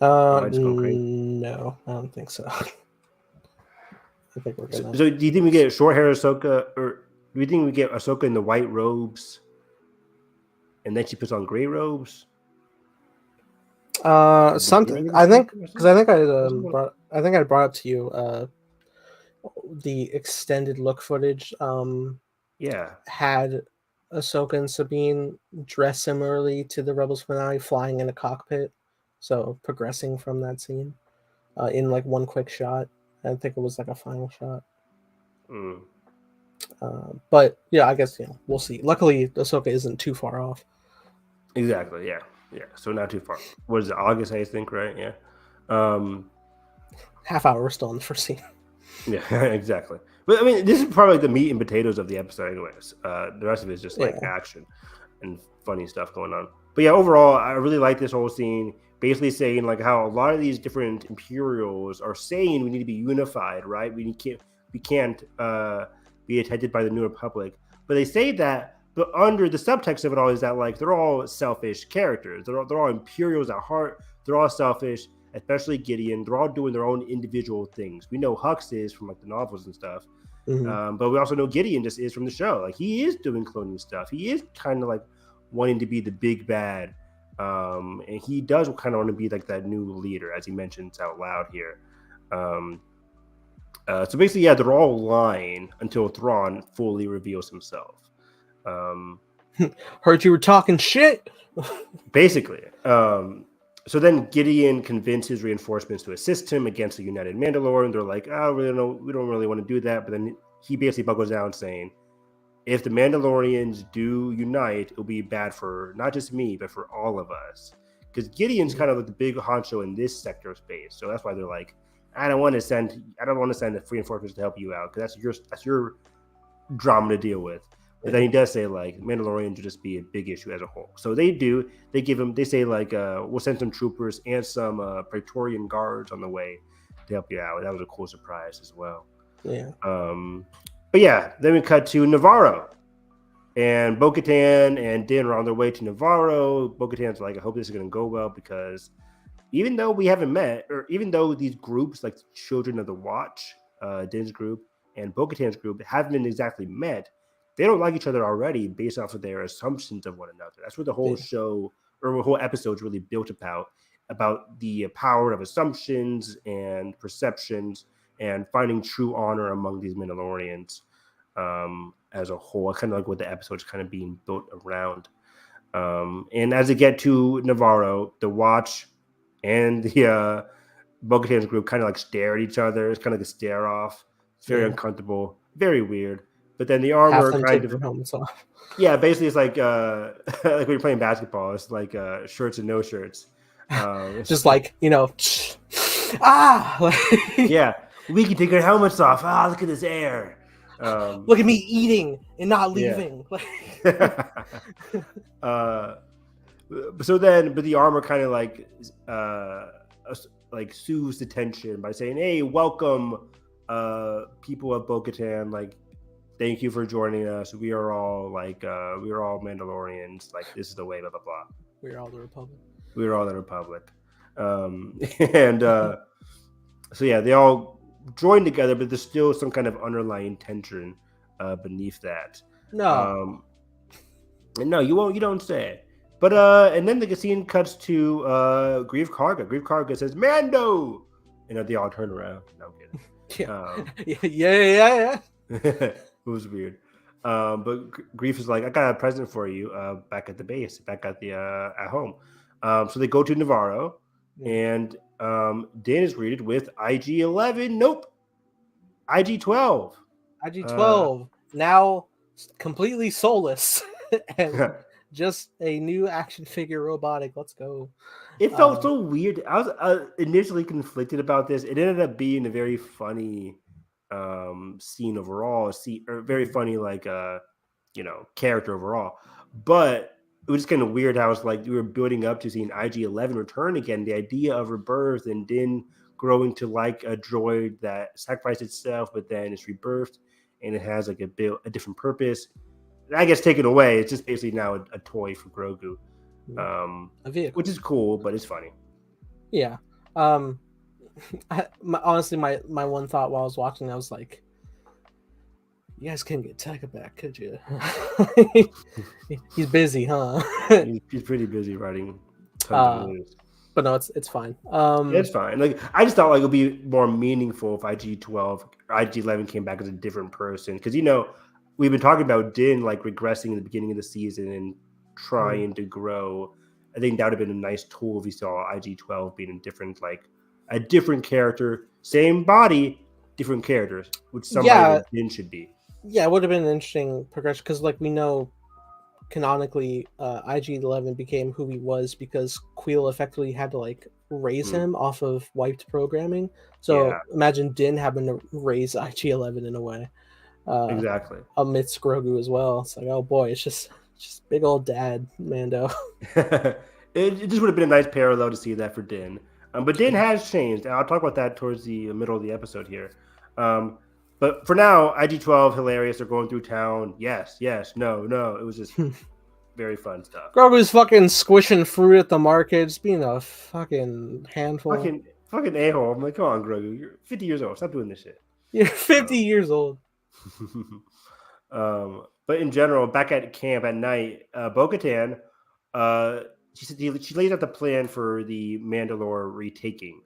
Am I just going crazy? No, I don't think so. I think we're gonna. So do you think we get short hair Ahsoka, or do you think we get Ahsoka in the white robes, and then she puts on gray robes? Something. I think because I think I brought up to you the extended look footage. Yeah, Had Ahsoka and Sabine dressed similarly to the Rebels finale, flying in a cockpit, so progressing from that scene in like one quick shot. I think it was like a final shot. But yeah, I guess we'll see. Luckily, Ahsoka isn't too far off. exactly. Yeah. So not too far. What is it? August, I think, right? Yeah. Half hour, we're still in the first scene. Yeah, exactly. But I mean, this is probably the meat and potatoes of the episode, anyways. The rest of it is just like action and funny stuff going on. But yeah, overall, I really like this whole scene. Basically saying like how a lot of these different Imperials are saying we need to be unified, right? We can't be attended by the New Republic. But they say that, but under the subtext of it all is that like they're all selfish characters. They're all Imperials at heart. They're all selfish, especially Gideon. They're all doing their own individual things. We know Hux is from like the novels and stuff, but we also know Gideon just is from the show. Like he is doing cloning stuff. He is kind of like wanting to be the big bad, and he does kind of want to be like that new leader, as he mentions out loud here. So basically, yeah, they're all lying until Thrawn fully reveals himself. Heard you were talking shit. Basically. So then Gideon convinces reinforcements to assist him against the United Mandalorian. They're like, oh, we don't really want to do that. But then he basically buckles down saying, if the Mandalorians do unite, it'll be bad for not just me, but for all of us. Because Gideon's kind of like the big honcho in this sector of space. So that's why they're like, I don't want to send the reinforcements to help you out, because that's your drama to deal with. But then he does say like Mandalorians would just be a big issue as a whole. So they say like we'll send some troopers and some Praetorian guards on the way to help you out. That was a cool surprise as well. Yeah. But yeah, then we cut to Navarro, and Bo-Katan and Din are on their way to Navarro. Bo-Katan's like, I hope this is going to go well, because even though we haven't met, or even though these groups like Children of the Watch, Din's group and Bo-Katan's group haven't been exactly met, they don't like each other already based off of their assumptions of one another. That's what the whole show or the whole episode is really built about the power of assumptions and perceptions and finding true honor among these Mandalorians as a whole. Kind of like what the episode's kind of being built around. And as they get to Navarro, the Watch and the Bo-Katan's group kind of like stare at each other. It's kind of like a stare off. It's very uncomfortable, very weird. But then the armor kind of helmets off. Yeah, basically it's like like when you're playing basketball, it's like shirts and no shirts. Just like yeah, we can take our helmets off. Look at this air. Look at me eating and not leaving. Yeah. So then, but the armor kind of like soothes the tension by saying, "Hey, welcome, people of Bo-Katan. Like, thank you for joining us. We are all Mandalorians. Like, this is the way. Blah blah blah. We are all the Republic. We are all the Republic." And so yeah, they all join together, but there's still some kind of underlying tension beneath that. No, no, you won't. You don't say. But and then the scene cuts to Grief Karga. Grief Karga says, "Mando," and they all turn around. No, I'm kidding. Yeah. It was weird. But Grief is like, I got a present for you back at the base, back at the at home. So they go to Navarro, and Dan is greeted with IG-11. Nope, IG-12. IG-12 now completely soulless and just a new action figure robotic. Let's go. It felt so weird. I was initially conflicted about this. It ended up being a very funny scene overall. Very funny, like character overall. But it was just kind of weird how it's like we were building up to seeing IG-11 return again. The idea of rebirth and Din growing to like a droid that sacrificed itself, but then it's rebirthed and it has like a different purpose. I guess taken away, it's just basically now a toy for Grogu, A vehicle, which is cool, but it's funny. Yeah. Honestly, my one thought while I was watching, I was like, you guys couldn't get Tekka back, could you? He's busy, huh? He's pretty busy writing tons of news. But no, it's fine. It's fine. Like I just thought like it would be more meaningful if IG-12 or IG-11 came back as a different person, because we've been talking about Din like regressing in the beginning of the season and trying to grow. I think that would have been a nice tool if we saw IG-12 being a different character, same body, different characters, which somebody like Din should be. Yeah, it would have been an interesting progression, because like we know canonically IG-11 became who he was because Queel effectively had to like raise him off of wiped programming. So imagine Din having to raise IG-11 in a way. Exactly. Amidst Grogu as well. It's like, oh boy, it's just big old dad Mando. It just would have been a nice parallel to see that for Din. But Din has changed. I'll talk about that towards the middle of the episode here. But for now, IG-12, hilarious. They're going through town. Yes, no. It was just very fun stuff. Grogu's fucking squishing fruit at the market, just being a fucking handful. Fucking a-hole. I'm like, come on, Grogu. You're 50 years old. Stop doing this shit. You're 50 years old. But in general, back at camp at night, Bo-Katan, she lays out the plan for the Mandalore retaking.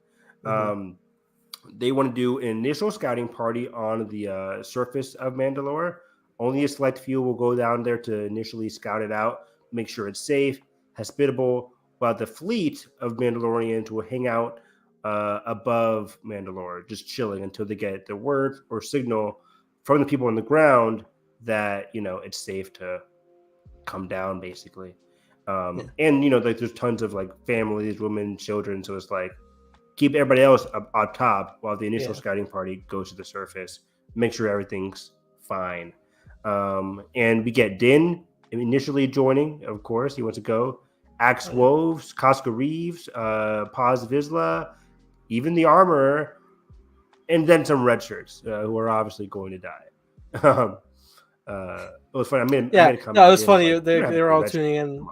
They want to do an initial scouting party on the surface of Mandalore. Only a select few will go down there to initially scout it out, make sure it's safe, hospitable, while the fleet of Mandalorians will hang out above Mandalore, just chilling until they get the word or signal from the people on the ground that it's safe to come down, basically. And like there's tons of like families, women, children, so it's like keep everybody else up top while the initial scouting party goes to the surface, make sure everything's fine. And we get Din initially joining, of course, he wants to go. Axe Woves, Casca Reeves, Paz Vizsla, even the Armorer, and then some red shirts who are obviously going to die. It was funny. I made a comment. No, it was funny. Like, they were all tuning in.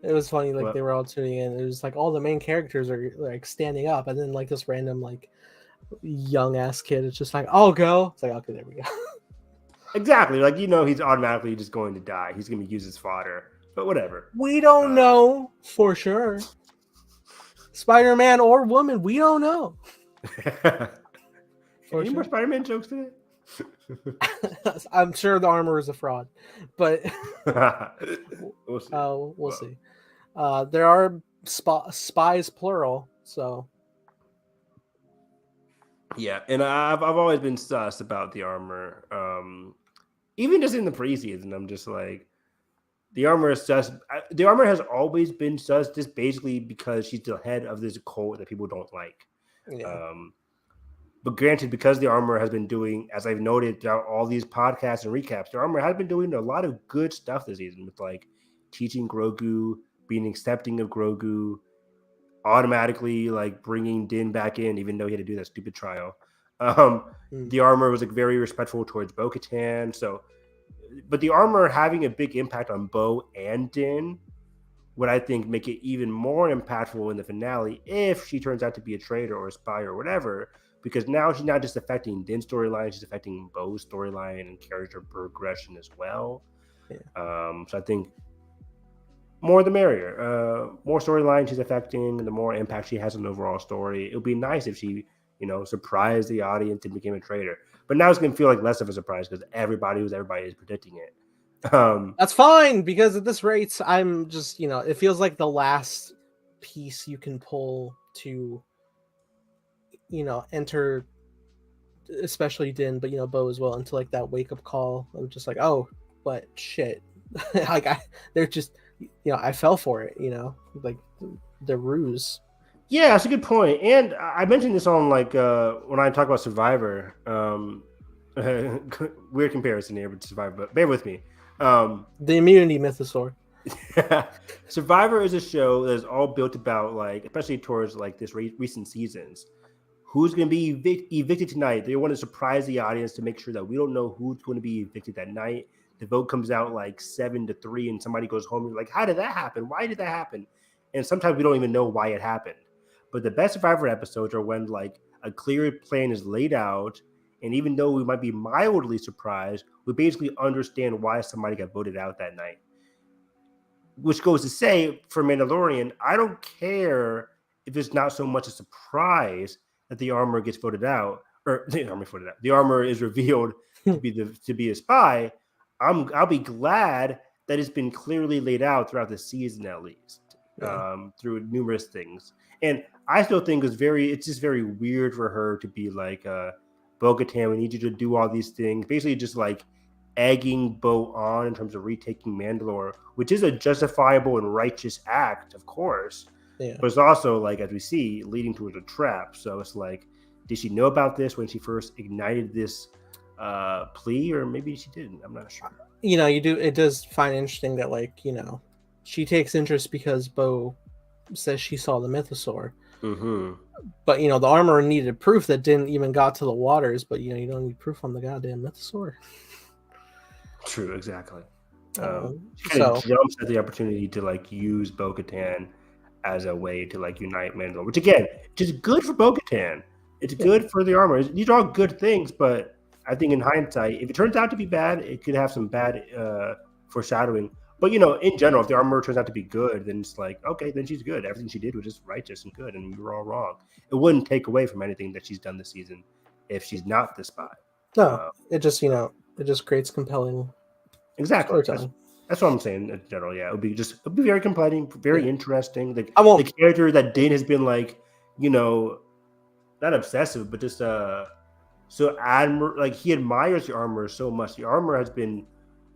It was funny, like they were all tuning in. It was like all the main characters are like standing up, and then like this random like young ass kid is just like, "I'll go." It's like, okay, there we go. Exactly, like he's automatically just going to die. He's going to use his fodder, but whatever. We don't know for sure. Spider-Man or woman, we don't know. Any more Spider-Man jokes today? I'm sure the Armor is a fraud, but we'll see. There are spies plural, so yeah. And I've always been sus about the Armor. Even just in the preseason, I'm just like, the Armor is sus. The Armor has always been sus, just basically because she's the head of this cult that people don't like. Yeah. But granted, because the Armor has been doing, as I've noted throughout all these podcasts and recaps, the Armor has been doing a lot of good stuff this season with like teaching Grogu, being accepting of Grogu, automatically like bringing Din back in, even though he had to do that stupid trial. The Armor was like very respectful towards Bo-Katan. So, but the Armor having a big impact on Bo and Din would, I think, make it even more impactful in the finale if she turns out to be a traitor or a spy or whatever. Because now she's not just affecting Din's storyline, she's affecting Bo's storyline and character progression as well. Yeah. So I think more the merrier. More storyline she's affecting, the more impact she has on the overall story. It would be nice if she, surprised the audience and became a traitor. But now it's going to feel like less of a surprise because everybody is predicting it. That's fine, because at this rate, I'm just, it feels like the last piece you can pull to enter, especially Din, but Bo as well, into like that wake up call. I'm just like, oh, but shit, like they're just, I fell for it, like the ruse. Yeah, that's a good point. And I mentioned this on like when I talk about Survivor. weird comparison here, but Survivor. But bear with me. The immunity mythosaur. Survivor is a show that is all built about like, especially towards like this recent seasons. Who's going to be evicted tonight? They want to surprise the audience to make sure that we don't know who's going to be evicted that night. The vote comes out like 7-3, and somebody goes home and like, how did that happen? Why did that happen? And sometimes we don't even know why it happened. But the best Survivor episodes are when like a clear plan is laid out, and even though we might be mildly surprised, we basically understand why somebody got voted out that night. Which goes to say, for Mandalorian, I don't care if it's not so much a surprise that the armor gets voted out, or the armor is revealed to be a spy. I'll be glad that it's been clearly laid out throughout the season, at least, through numerous things. And I still think it's just very weird for her to be like, Bo-Katan, we need you to do all these things, basically just like egging Bo on in terms of retaking Mandalore, which is a justifiable and righteous act, of course. Yeah. But it's also, like, as we see, leading towards a trap. So it's like, did she know about this when she first ignited this plea, or maybe she didn't? I'm not sure. It does find interesting that, like, she takes interest because Bo says she saw the mythosaur. Mm-hmm. But, the armor needed proof that didn't even got to the waters, but, you don't need proof on the goddamn mythosaur. True, exactly. She kind of jumps at the opportunity to like use Bo-Katan as a way to like unite Mandalore, which again, just good for Bo-Katan. It's good for the armor. These are all good things, but I think in hindsight, if it turns out to be bad, it could have some bad foreshadowing. But in general, if the armor turns out to be good, then it's like, okay, then she's good. Everything she did was just righteous and good, and we were all wrong. It wouldn't take away from anything that she's done this season if she's not the spy. No, it just it just creates compelling. Exactly. That's what I'm saying in general. Yeah, it would be very compelling, very interesting. The character that Din has been like, not obsessive, but just so like he admires the armor so much. The armor has been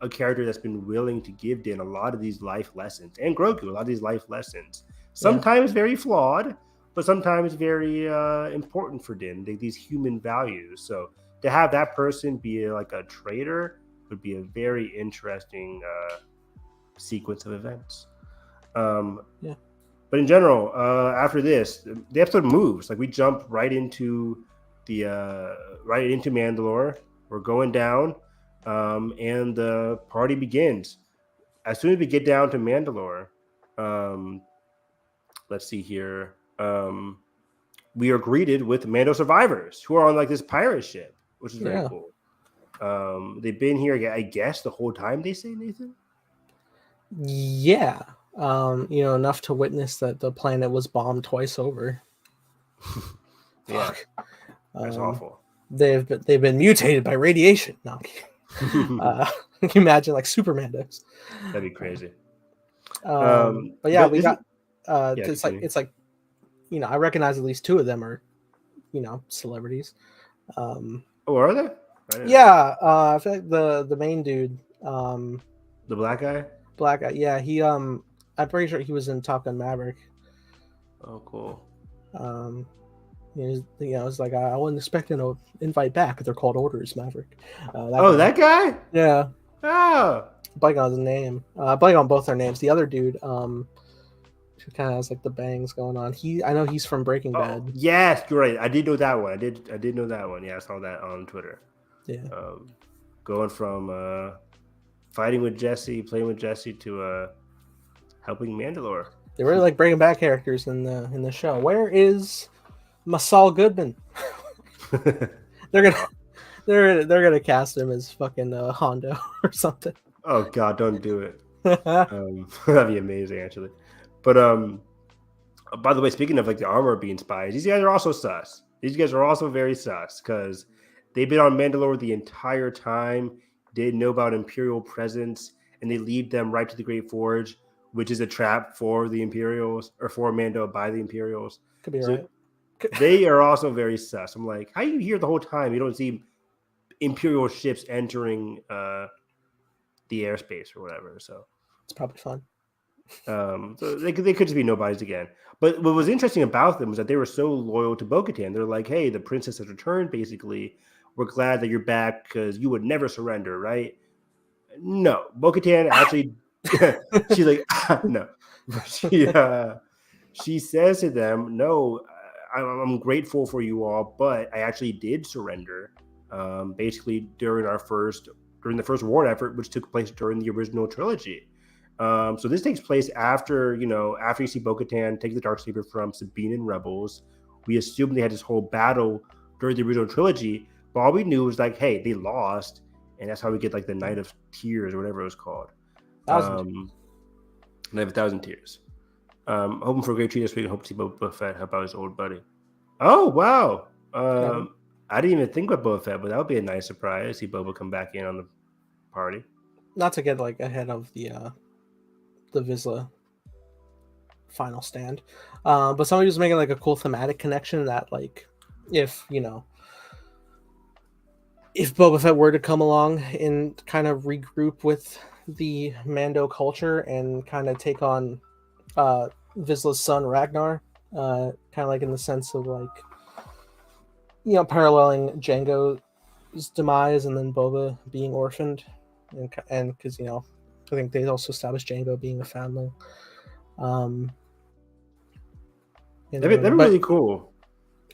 a character that's been willing to give Din a lot of these life lessons, and Grogu a lot of these life lessons. Sometimes very flawed, but sometimes very important for Din. These human values. So to have that person be like a traitor would be a very interesting sequence of events. But in general, after this, the episode moves. Like we jump right into Mandalore. We're going down, and the party begins. As soon as we get down to Mandalore, let's see here. We are greeted with Mando survivors who are on like this pirate ship, which is very cool. They've been here, I guess, the whole time. They say, Nathan. Yeah, enough to witness that the planet was bombed twice over. Yeah, that's awful. They've been mutated by radiation. No, can you imagine like Super Mandos? That'd be crazy. But yeah, it's like I recognize at least two of them are celebrities. Are they? I feel like the main dude, the black guy. Yeah, he I'm pretty sure he was in Top Gun Maverick. Oh, cool. It's like I wasn't expecting an invite back, but they're called orders, Maverick. That guy? Yeah. Oh. Blank on his name. Blank on both their names. The other dude, who kind of has like the bangs going on. I know he's from Breaking Bad. Yes, you're right. I did know that one. I did know that one. Yeah, I saw that on Twitter. Yeah. Going from fighting with Jesse, playing with Jesse, to helping Mandalore. They really like bringing back characters in the show. Where is Masal Goodman? they're gonna cast him as fucking Hondo or something. Oh God, don't do it. That'd be amazing, actually. But by the way, speaking of like the armor being spies, these guys are also sus. These guys are also very sus because they've been on Mandalore the entire time. Didn't know about Imperial presence, and they lead them right to the Great Forge, which is a trap for the Imperials, or for Mando by the Imperials. Could be right. They are also very sus. I'm like, how are you here the whole time? You don't see Imperial ships entering the airspace or whatever. So it's probably fun. So they could just be nobodies again. But what was interesting about them was that they were so loyal to Bo-Katan. They're like, hey, the princess has returned, basically. we're glad that you're back because you would never surrender, right? No, Bo-Katan actually, she's like, no. She says to them, no, I'm grateful for you all, but I actually did surrender. Basically during the first war effort, which took place during the original trilogy. So this takes place after you see Bo-Katan take the Darksaber from Sabine and Rebels. We assume they had this whole battle during the original trilogy, but all we knew was like, hey, they lost, and that's how we get like the Night of Tears or whatever it was called. Night of 1,000 Tears. Hoping for a great treat this week. Hope to see Boba Fett help out his old buddy. Oh wow! I didn't even think about Boba Fett, but that would be a nice surprise. See Boba come back in on the party. Not to get like ahead of the Vizsla final stand, but somebody was making like a cool thematic connection that like if Boba Fett were to come along and kind of regroup with the Mando culture and kind of take on Vizsla's son Ragnar, kind of like in the sense of like paralleling Jango's demise and then Boba being orphaned, and because I think they also established Jango being a foundling. That'd be really cool.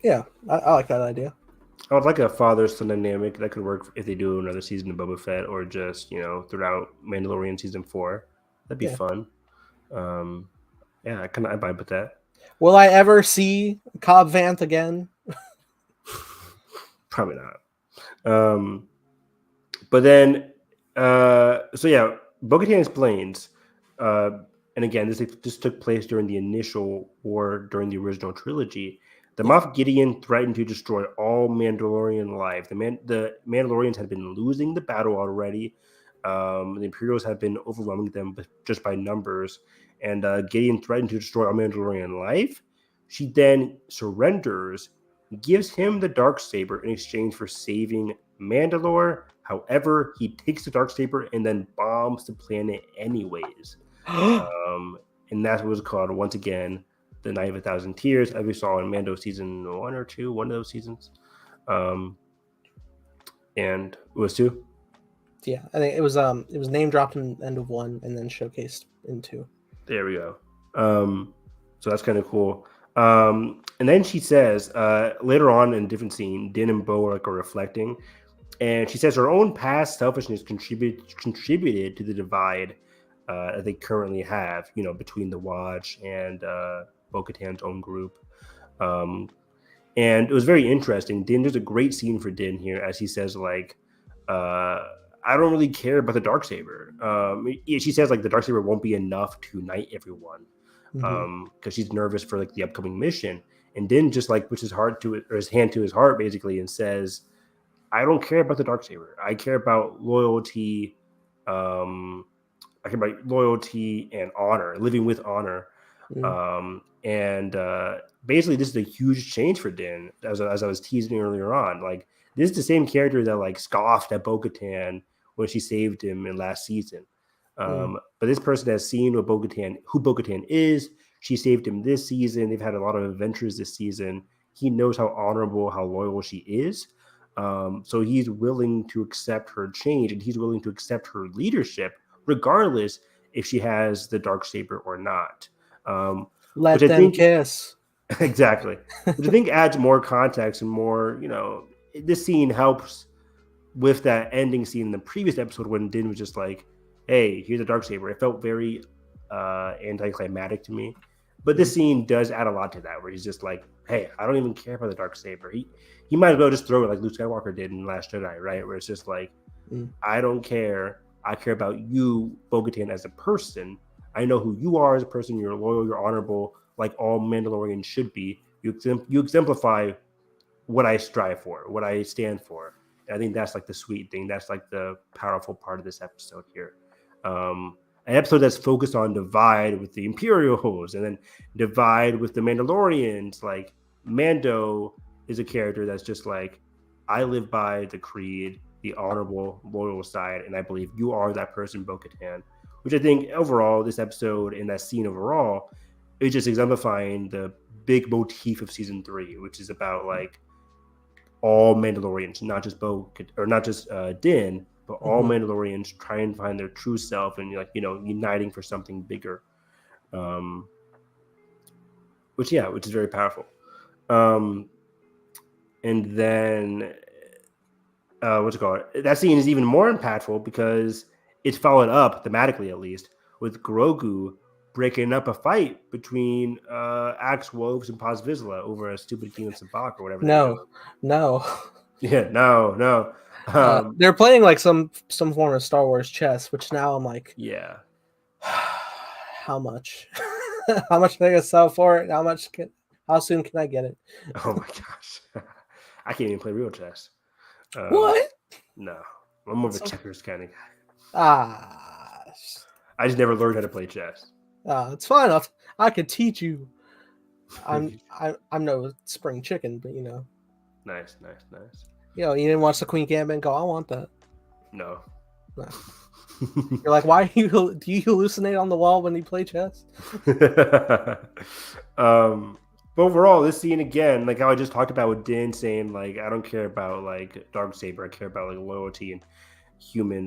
Yeah, I like that idea. I would like a father-son dynamic that could work if they do another season of Boba Fett, or just throughout Mandalorian season 4. That'd be fun. I vibe with that. Will I ever see Cobb Vanth again? Probably not. But then, Bo-Katan explains, and again, this took place during the initial war during the original trilogy. The Moff Gideon threatened to destroy all Mandalorian life. The Mandalorians had been losing the battle already. The Imperials had been overwhelming them just by numbers, and Gideon threatened to destroy all Mandalorian life. She then surrenders, gives him the Darksaber in exchange for saving Mandalore. However, he takes the Darksaber and then bombs the planet anyways. And that's what was called, once again, the Night of 1,000 Tears, as we saw in Mando season 1 or 2, one of those seasons. And it was 2? Yeah, I think it was name dropped in the end of 1 and then showcased in 2. There we go. So that's kind of cool. And then she says, later on in a different scene, Din and Bo are reflecting, and she says her own past selfishness contributed to the divide that they currently have, between the Watch and Bo-Katan's own group. And it was very interesting. Din, there's a great scene for Din here as he says, like, I don't really care about the Darksaber. She says, like, the Darksaber won't be enough to unite everyone, because she's nervous for, like, the upcoming mission. And Din just, like, puts his hand to his heart, basically, and says, I don't care about the Darksaber. I care about loyalty. I care about loyalty and honor, living with honor. Basically, this is a huge change for Din, as I was teasing earlier on. Like, this is the same character that, like, scoffed at Bo-Katan when she saved him in last season. But this person has seen who Bo-Katan is. She saved him this season. They've had a lot of adventures this season. He knows how honorable, how loyal she is. So he's willing to accept her change, and he's willing to accept her leadership, regardless if she has the Darksaber or not. Let them kiss. Exactly. Which I think adds more context and more, this scene helps with that ending scene in the previous episode when Din was just like, hey, here's a Darksaber. It felt very anticlimactic to me. But this scene does add a lot to that, where he's just like, hey, I don't even care about the Darksaber. He might as well just throw it like Luke Skywalker did in Last Jedi, right? Where it's just like, I don't care. I care about you, Bo-Katan, as a person. I know who you are as a person. You're loyal, you're honorable, like all Mandalorians should be. You exemplify what I strive for, what I stand for. And I think that's like the sweet thing. That's like the powerful part of this episode here. An episode that's focused on divide with the Imperials and then divide with the Mandalorians. Like, Mando is a character that's just like, I live by the creed, the honorable, loyal side, and I believe you are that person, Bo-Katan. Which I think overall, this episode and that scene overall is just exemplifying the big motif of season 3, which is about like all Mandalorians, not just or not just Din, but all Mhm. Mandalorians try and find their true self and like uniting for something bigger, um, which is very powerful. Um, and then what's it called? That scene is even more impactful because it's followed up thematically, at least, with Grogu breaking up a fight between Axe Woves and Paz Vizsla over a stupid Kingdom Sabak or whatever they were doing. No. Yeah, no. They're playing like some form of Star Wars chess, which now I'm like, Yeah. how much? How much can I sell for it? How soon can I get it? Oh my gosh. I can't even play real chess. What? No. I'm more of a So, checkers kind of guy. ah, I just never learned how to play chess. it's fine. I could teach you. I'm no spring chicken, but Nice. you didn't watch the Queen Gambit and go, I want that. No. No. You're like, why do you hallucinate on the wall when you play chess? But overall, this scene again, like how I just talked about with Din saying, like, I don't care about like Darksaber, I care about like loyalty and human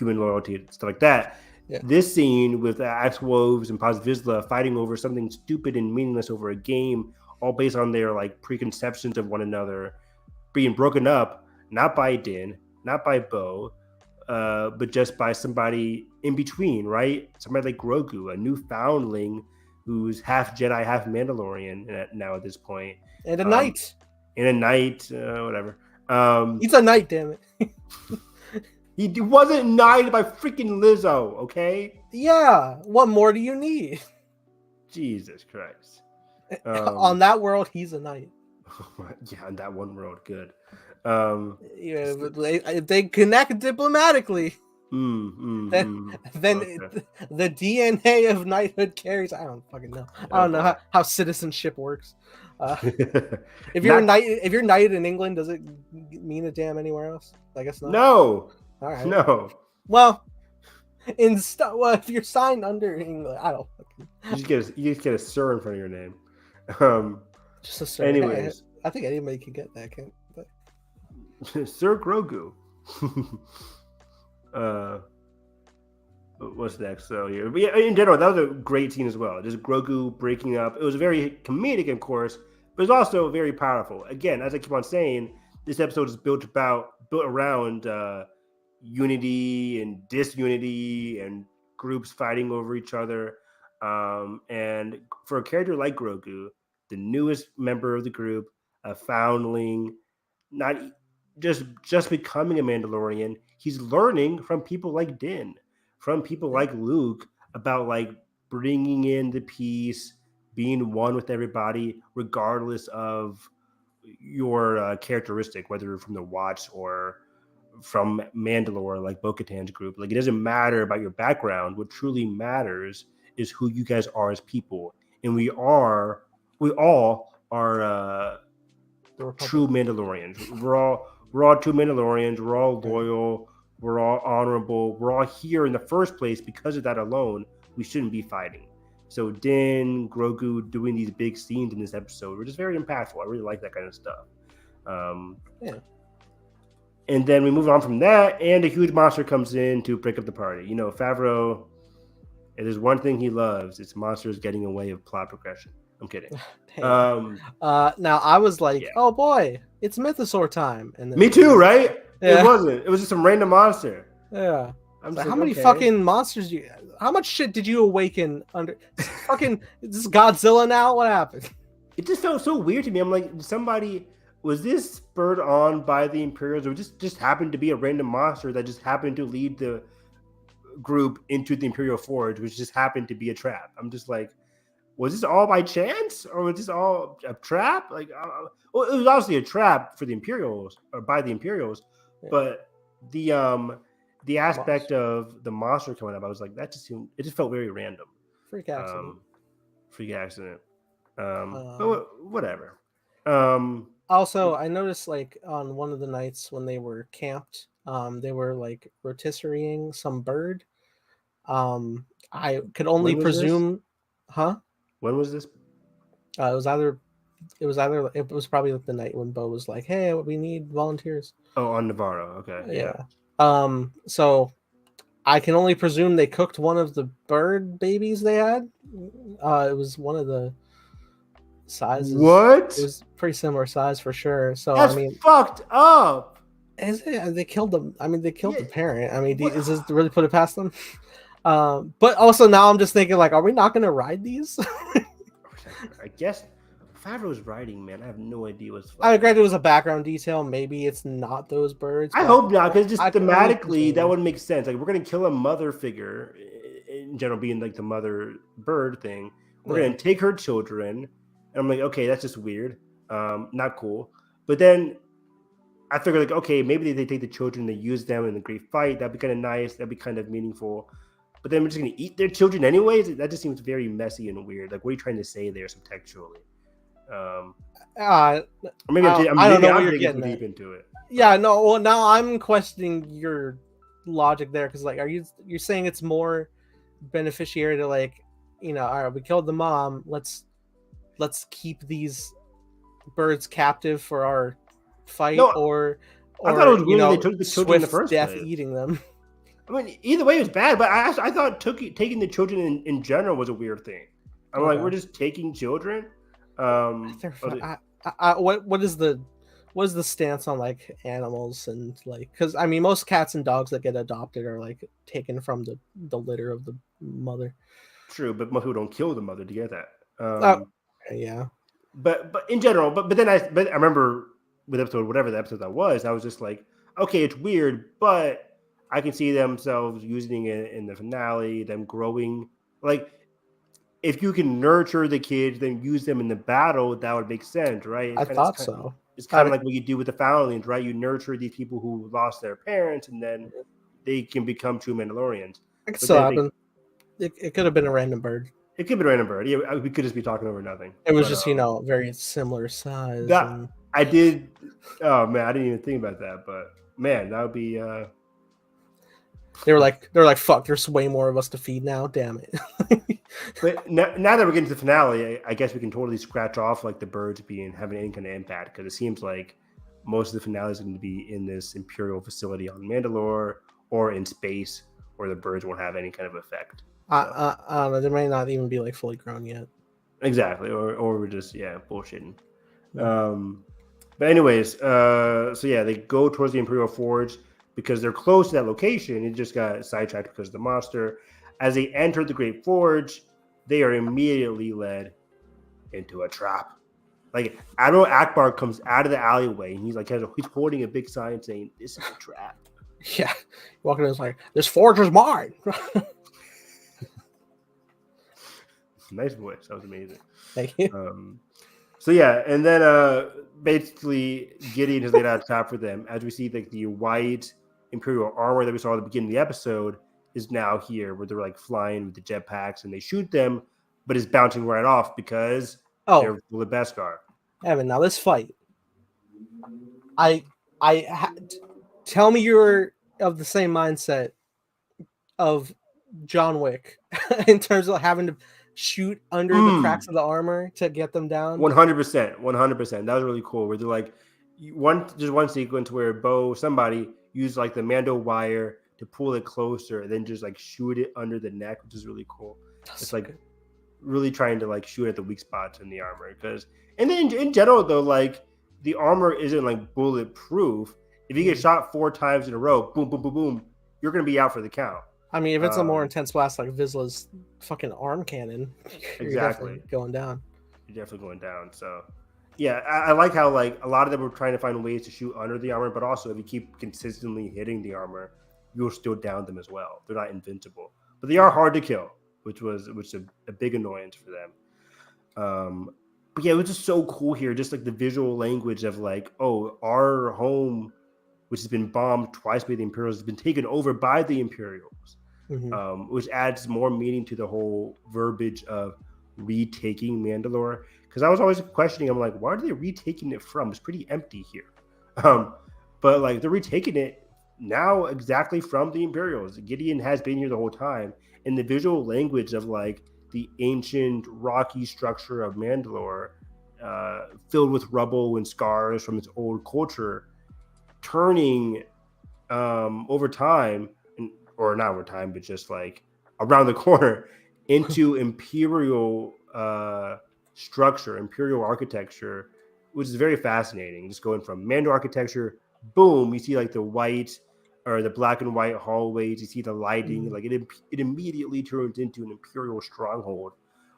loyalty and stuff like that. Yeah. This scene with Axe Woves and Paz Vizsla fighting over something stupid and meaningless over a game, all based on their like preconceptions of one another, being broken up not by Din, not by Bo, but just by somebody in between, right? Somebody like Grogu, a new foundling who's half Jedi, half Mandalorian now at this point. And a knight. In a knight, whatever. He's a knight, damn it. He wasn't knighted by freaking Lizzo, okay? Yeah. What more do you need? Jesus Christ. On that world, he's a knight. Yeah, in that one world, good. If they connect diplomatically, then okay. the DNA of knighthood carries. I don't fucking know. I don't know how citizenship works. If you're knighted in England, does it mean a damn anywhere else? I guess not. No. All right. No. Well, if you're signed under England, I don't fucking. You just get a sir in front of your name. Just a sir. Anyways, I think anybody can get that. Sir Grogu. What's next? So here, but yeah, in general, that was a great scene as well. Just Grogu breaking up. It was very comedic, of course, but it's also very powerful. Again, as I keep on saying, this episode is built around unity and disunity and groups fighting over each other. And for a character like Grogu, the newest member of the group, a foundling, not just becoming a Mandalorian, he's learning from people like Din, from people like Luke about like bringing in the peace, being one with everybody, regardless of your characteristic, whether you're from the Watch or from Mandalore, like Bo-Katan's group. Like, it doesn't matter about your background. What truly matters is who you guys are as people, and we all are true Mandalorians. We're all true Mandalorians. We're all loyal. We're all honorable. We're all here in the first place because of that alone. We shouldn't be fighting. So Din, Grogu doing these big scenes in this episode were just very impactful. I really like that kind of stuff. And then we move on from that, and a huge monster comes in to break up the party. You know, Favreau, if there's one thing he loves, it's monsters getting in the way of plot progression. I'm kidding. Now I was like, oh boy, it's Mythosaur time. And then me too, right? Yeah. It wasn't. It was just some random monster. Yeah. Like, how many fucking monsters how much shit did you awaken under fucking is this Godzilla now? What happened? It just felt so weird to me. I'm like, was this spurred on by the Imperials, or just happened to be a random monster that just happened to lead the group into the Imperial Forge, which just happened to be a trap? I'm just like, was this all by chance, or was this all a trap? Like, well, it was obviously a trap for the Imperials, or by the Imperials, but the aspect of the monster coming up, I was like, it just felt very random. Freak accident. But whatever. Also, I noticed like on one of the nights when they were camped, they were like rotisserieing some bird. I could only presume. When was this? It was either it was probably like the night when Bo was like, "Hey, we need volunteers." Oh, on Navarro. Okay, yeah. So I can only presume they cooked one of the bird babies they had. It was one of the sizes. What? It was pretty similar size for sure. So That's I mean, fucked up. is it? They killed them. I mean, they killed Yeah. the parent. I mean, What? is this to really put it past them? But also now I'm just thinking like, are we not going to ride these? I guess Favreau's writing, man. I have no idea what's. I agree it was a background detail. Maybe it's not those birds. I but hope not, because just I can only thematically presume. that would make sense. Like we're gonna kill a mother figure, in general, being like the mother bird thing. We're gonna take her children, and I'm like, okay, that's just weird, not cool. But then I figure like, okay, maybe they take the children, they use them in the great fight. That'd be kind of nice. That'd be kind of meaningful. But then we're just gonna eat their children anyways. That just seems very messy and weird. Like, what are you trying to say there subtextually? Or maybe I don't know what you're getting deep at. into it. Yeah, no. Well, now I'm questioning your logic there because, like, you're saying it's more beneficiary to like, all right, we killed the mom. Let's keep these birds captive for our fight, No, or I thought it was weird they took the children in the swift first death place. eating them. I mean, either way, it was bad. But I thought taking the children in general was a weird thing. I'm like, we're just taking children. What is the stance on like animals and like, because I mean most cats and dogs that get adopted are like taken from the litter of the mother. True, but most people don't kill the mother to get that. Yeah. But in general, but I remember with episode whatever the episode that was, I was just like, okay, it's weird, but I can see themselves using it in the finale, them growing. Like, if you can nurture the kids, then use them in the battle, that would make sense, right? I thought so. It's kind of like what you do with the foundlings, right? You nurture these people who lost their parents, and then they can become true Mandalorians. It could still happen. It could have been a random bird. It could be a random bird. Yeah, we could just be talking over nothing. It was just, very similar size. I did. Oh man, I didn't even think about that. But man, that would be. They were like, fuck. There's way more of us to feed now. Damn it. But now that we're getting to the finale, I guess we can totally scratch off like the birds having any kind of impact, because it seems like most of the finale is going to be in this Imperial facility on Mandalore or in space, where the birds won't have any kind of effect. I don't know. They may not even be like fully grown yet. Exactly, or we're just bullshitting. But anyways, so yeah, they go towards the Imperial Forge because they're close to that location. It just got sidetracked because of the monster. As they enter the Great Forge, they are immediately led into a trap. Like, Admiral Akbar comes out of the alleyway, and he's holding a big sign saying, "This is a trap." Yeah, walking in, it's like, "This forge is mine." Nice voice. That was amazing. Thank you. So yeah, and then basically Gideon has laid out a trap for them. As we see, like, the white Imperial armor that we saw at the beginning of the episode is now here, where they're like flying with the jetpacks, and they shoot them, but it's bouncing right off because they're full of Beskar. Evan, now this fight, tell me you're of the same mindset of John Wick in terms of having to shoot under the cracks of the armor to get them down. 100%. That was really cool. Where they're like, there's one sequence where somebody used like the Mando wire to pull it closer and then just like shoot it under the neck, which is really cool. It's like really trying to like shoot at the weak spots in the armor, and then in general though, like, the armor isn't like bulletproof. If you get shot 4 times in a row, boom, boom, boom, boom, you're gonna be out for the count. I mean, if it's a more intense blast like Vizsla's fucking arm cannon, you're definitely going down. You're definitely going down. So, yeah, I like how like a lot of them were trying to find ways to shoot under the armor, but also if you keep consistently hitting the armor, you'll still down them as well. They're not invincible, but they are hard to kill, which is a big annoyance for them. But yeah, it was just so cool here, just like the visual language of like, oh, our home, which has been bombed twice by the Imperials, has been taken over by the Imperials. Which adds more meaning to the whole verbiage of retaking Mandalore. Because I was always questioning, I'm like, why are they retaking it from? It's pretty empty here. But like, they're retaking it now exactly from the Imperials. Gideon has been here the whole time. And the visual language of like the ancient rocky structure of Mandalore filled with rubble and scars from its old culture, turning over time, or not over time, but just like around the corner, into imperial structure, imperial architecture, which is very fascinating. Just going from Mando architecture, boom, you see like the white or the black and white hallways. You see the lighting, like it immediately turns into an imperial stronghold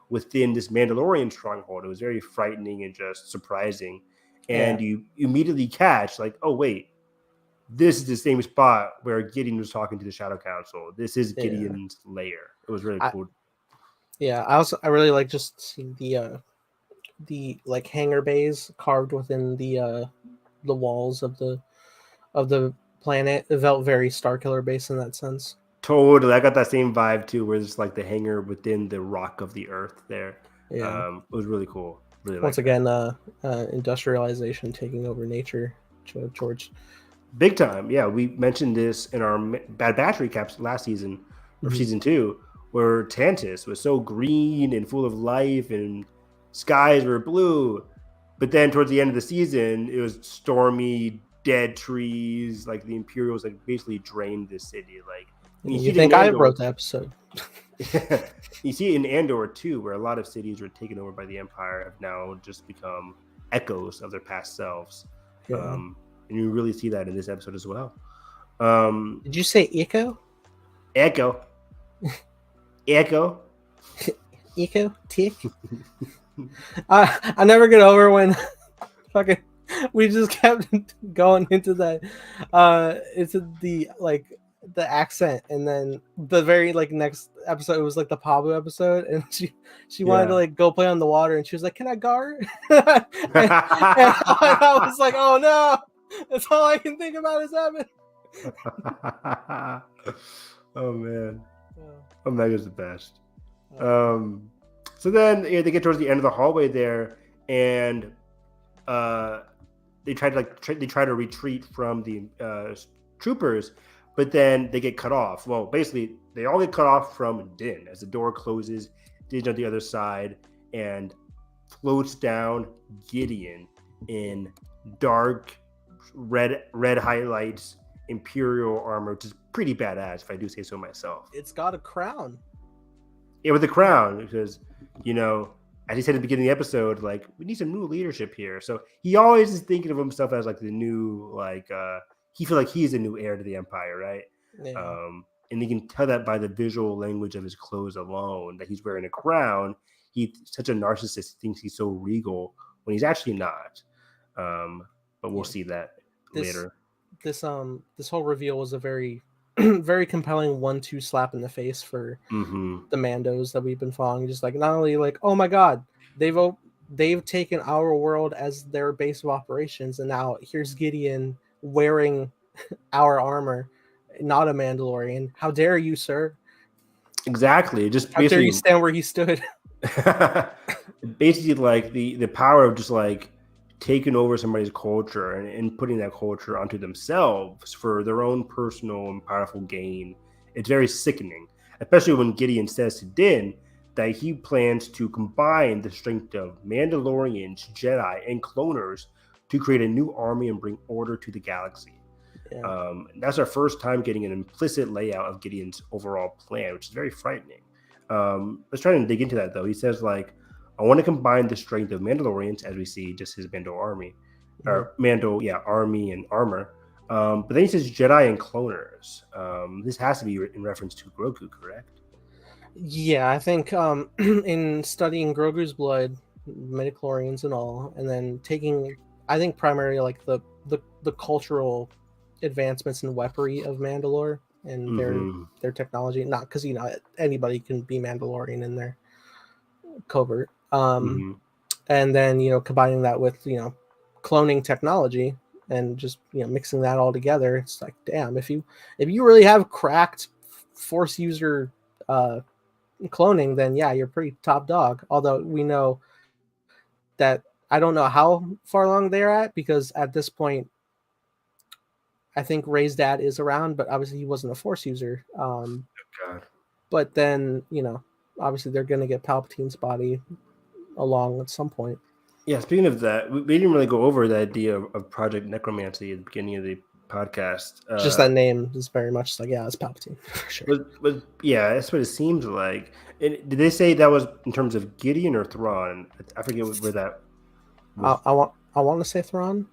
within this Mandalorian stronghold. It was very frightening and just surprising. And you immediately catch like, oh wait, this is the same spot where Gideon was talking to the Shadow Council. This is Gideon's lair. It was really cool. I really like just seeing the like hangar bays carved within the walls of the planet. It felt very Starkiller base in that sense. Totally, I got that same vibe too, where it's like the hangar within the rock of the earth. There, it was really cool. Really, once again, industrialization taking over nature, George. Big time, yeah. We mentioned this in our Bad Batch recaps last season, or season 2, where Tantus was so green and full of life, and skies were blue. But then towards the end of the season, it was stormy, dead trees. Like the Imperials like basically drained this city. Like you think I wrote the episode? You see it in Andor too, where a lot of cities were taken over by the Empire have now just become echoes of their past selves. And you really see that in this episode as well. Did you say echo? Echo. Echo. Echo. Tick. I never get over when fucking we just kept going into that. It's the like the accent, and then the very like next episode was like the Pablo episode, and she wanted to like go play on the water, and she was like, "Can I gar?" and I was like, "Oh no, that's all I can think about is heaven." Oh man, Omega's the best. So then they get towards the end of the hallway there, and they try to retreat from the troopers, but then they get cut off. Well, basically, they all get cut off from Din as the door closes. Din's on the other side and floats down Gideon in dark red highlights, Imperial armor, which is pretty badass, if I do say so myself. It's got a crown. Yeah, with the crown, because as he said at the beginning of the episode, like, we need some new leadership here. So he always is thinking of himself as like the new, like, he feels like he's the new heir to the Empire, right? Yeah. And you can tell that by the visual language of his clothes alone, that he's wearing a crown. He's such a narcissist, he thinks he's so regal when he's actually not. But we'll see that later. This whole reveal was a very very compelling 1-2 slap in the face for the Mandos that we've been following. Just like, not only like, oh my god, they've taken our world as their base of operations, and now here's Gideon wearing our armor, not a Mandalorian. How dare you, sir? Exactly. Just how dare you stand where he stood? Basically, like the power of just like taking over somebody's culture and putting that culture onto themselves for their own personal and powerful gain. It's very sickening, especially when Gideon says to Din that he plans to combine the strength of Mandalorians, Jedi, and cloners to create a new army and bring order to the galaxy. Yeah. That's our first time getting an implicit layout of Gideon's overall plan, which is very frightening. Let's try to dig into that, though. He says, like, I want to combine the strength of Mandalorians, as we see just his Mando army, or Mando, army and armor. But then he says Jedi and cloners. This has to be in reference to Grogu, correct? Yeah, I think in studying Grogu's blood, midichlorians and all, and then taking, I think primarily like the cultural advancements in weaponry of Mandalore and their technology. Not because anybody can be Mandalorian in their covert. And then combining that with cloning technology and just mixing that all together, it's like, damn, if you really have cracked Force user cloning, then yeah, you're pretty top dog. Although we know that, I don't know how far along they're at, because at this point I think Rey's dad is around, but obviously he wasn't a Force user. But then obviously they're going to get Palpatine's body along at some point. Yeah, speaking of that, we didn't really go over the idea of Project Necromancy at the beginning of the podcast. Just that name is very much like, yeah, it's Palpatine for sure. But yeah, that's what it seems like. And did they say that was in terms of Gideon or Thrawn? I forget where that was. I want to say Thrawn.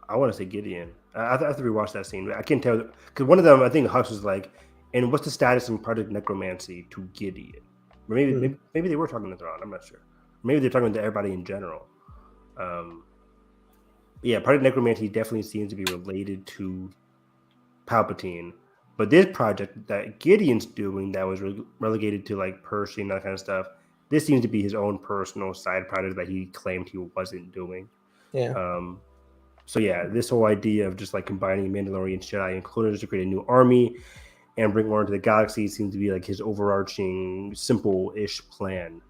I want to say Gideon. I have to rewatch that scene. I can't tell because one of them, I think Hux was like, "And what's the status in Project Necromancy to Gideon?" Or maybe they were talking to Thrawn. I'm not sure. Maybe they're talking to everybody in general. Yeah, Project Necromancy definitely seems to be related to Palpatine. But this project that Gideon's doing that was relegated to like Pershing and that kind of stuff, this seems to be his own personal side project that he claimed he wasn't doing. Yeah. So yeah, this whole idea of just like combining Mandalorian, Jedi, and cloners to create a new army and bring more into the galaxy seems to be like his overarching, simple-ish plan.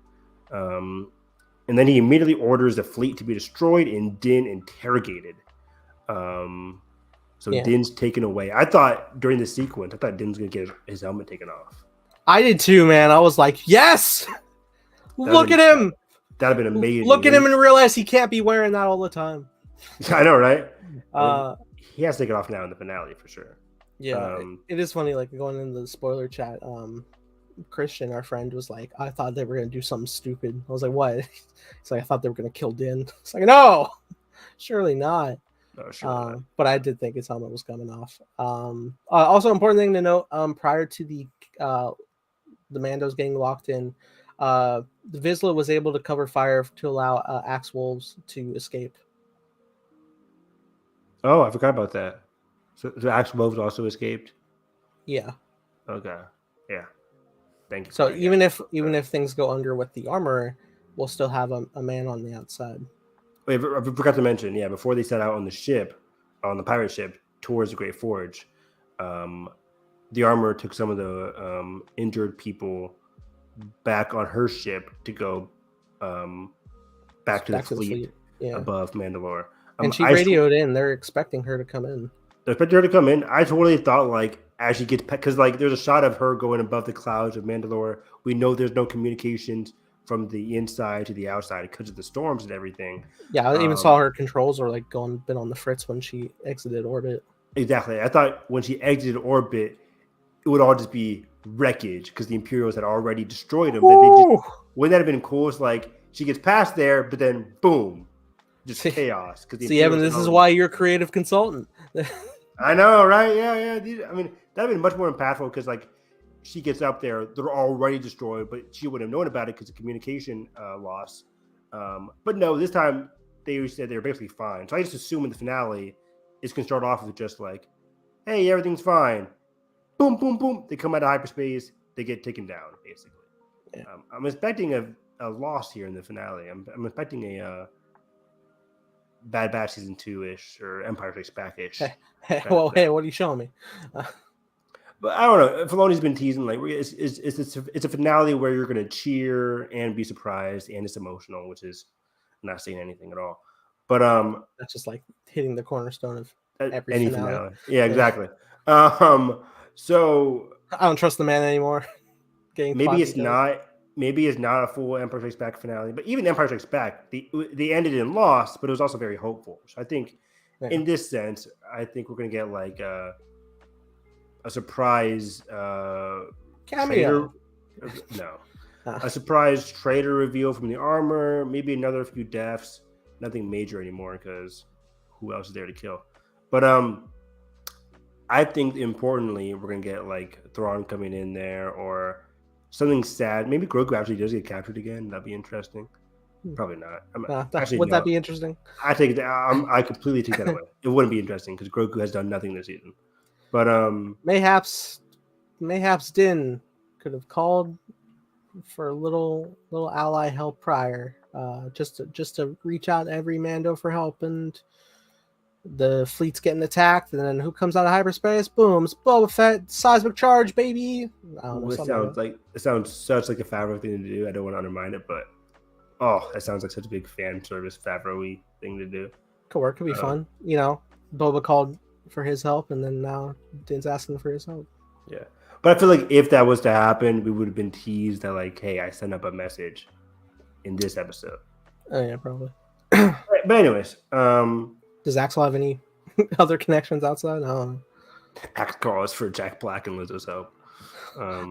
And then he immediately orders the fleet to be destroyed and Din interrogated. So Din's taken away. I thought during the sequence, I thought Din's gonna get his helmet taken off. I did too, man. I was like, yes! Look at him! That'd have been amazing. Look at him and realize he can't be wearing that all the time. I know, right? He has to take it off now in the finale for sure. Yeah, it is funny. Like going into the spoiler chat, Christian, our friend, was like, "I thought they were gonna do something stupid." I was like, "What?" He's like, "I thought they were gonna kill Din." It's like, "No, surely not." No, surely not. But I did think his helmet was coming off. Also, important thing to note: prior to the Mandos getting locked in, the Vizsla was able to cover fire to allow Axe Wolves to escape. Oh, I forgot about that. So Axe Wolves also escaped? Yeah. Okay. Yeah. Thank you. So even if things go under with the armor, we'll still have a man on the outside. Wait, I forgot to mention, before they set out on the ship, on the pirate ship, towards the Great Forge, the armor took some of the injured people back on her ship to go back to the fleet. Above Mandalore. And she radioed in. They're expecting her to come in. They're expecting her to come in. I totally thought, like, as she gets... Because, like, there's a shot of her going above the clouds of Mandalore. We know there's no communications from the inside to the outside because of the storms and everything. Yeah, I even saw her controls are, like, been on the fritz when she exited orbit. Exactly. I thought when she exited orbit, it would all just be wreckage because the Imperials had already destroyed them. But wouldn't that have been cool? It's like, she gets past there, but then, boom. Just chaos. See, Evan, this is why you're a creative consultant. I know, right? Yeah. I mean, that'd been much more impactful because, like, she gets up there, they're already destroyed, but she wouldn't have known about it because of communication loss. But no, this time they said they were basically fine. So I just assume in the finale, it's going to start off with just like, hey, everything's fine. Boom, boom, boom. They come out of hyperspace, they get taken down, basically. Yeah. I'm expecting a loss here in the finale. I'm expecting a Bad Batch season 2-ish or Empire Strikes Back-ish. Hey, what are you showing me? But I don't know. Filoni's been teasing like it's a finale where you're gonna cheer and be surprised and it's emotional, which is not saying anything at all. But that's just like hitting the cornerstone of every finale. Yeah, exactly. So I don't trust the man anymore. Maybe it's not a full Empire Strikes Back finale, but even Empire Strikes Back, they ended in loss, but it was also very hopeful. So I think, in this sense, I think we're gonna get like a surprise cameo. A surprise traitor reveal from the armor. Maybe another few deaths. Nothing major anymore because who else is there to kill? But I think importantly, we're gonna get like Thrawn coming in there or something sad. Maybe Grogu actually does get captured again. That'd be interesting. Probably not. Would that be interesting? I take that. I completely take that away. It wouldn't be interesting because Grogu has done nothing this season. But mayhaps Din could have called for a little ally help prior, just to reach out to every Mando for help, and the fleet's getting attacked, and then who comes out of hyperspace? Boom! It's Boba Fett, seismic charge, baby. It sounds such like a Favreau thing to do. I don't want to undermine it, but that sounds like such a big fan service Favreau-y thing to do. Could work. Could be fun. Boba called for his help, and then now Din's asking for his help. Yeah, but I feel like if that was to happen, we would have been teased that like, hey, I sent up a message in this episode. Oh yeah, probably. But anyways, Does Axel have any other connections outside? I don't know. act calls for Jack Black and Lizzo's help.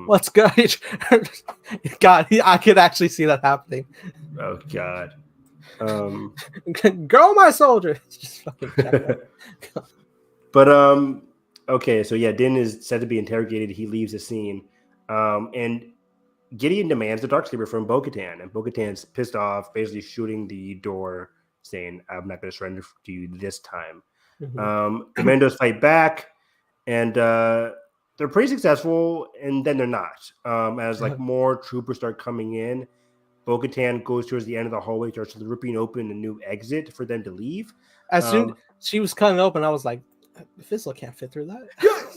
Let's go. God, I could actually see that happening. Oh God. Girl, my soldier. It's just fucking But okay, so yeah, Din is said to be interrogated. He leaves the scene, and Gideon demands the Darksaber from Bo-Katan, and Bo-Katan's pissed off, basically shooting the door, saying, "I'm not going to surrender to you this time." Mm-hmm. The Mandos fight back, and they're pretty successful, and then they're not. As like more troopers start coming in, Bo-Katan goes towards the end of the hallway, starts ripping open a new exit for them to leave. As soon she was cutting open, I was like, Fizzle can't fit through that.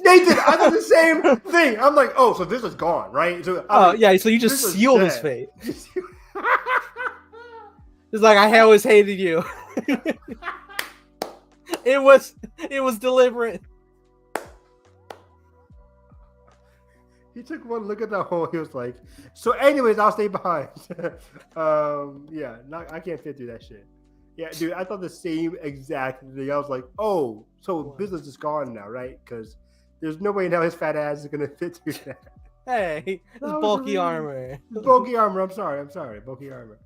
Nathan, I thought the same thing. I'm like, oh, so this is gone, right? So like, yeah, so you just sealed his fate. It's like, I always hated you. It was deliberate. He took one look at the hole. He was like, so anyways, I'll stay behind. Yeah, I can't fit through that shit. Yeah, dude, I thought the same exact thing. I was like, oh, so business is gone now, right? Because there's no way now his fat ass is going to fit through that. Hey, it's bulky armor. Bulky armor. I'm sorry. Bulky armor.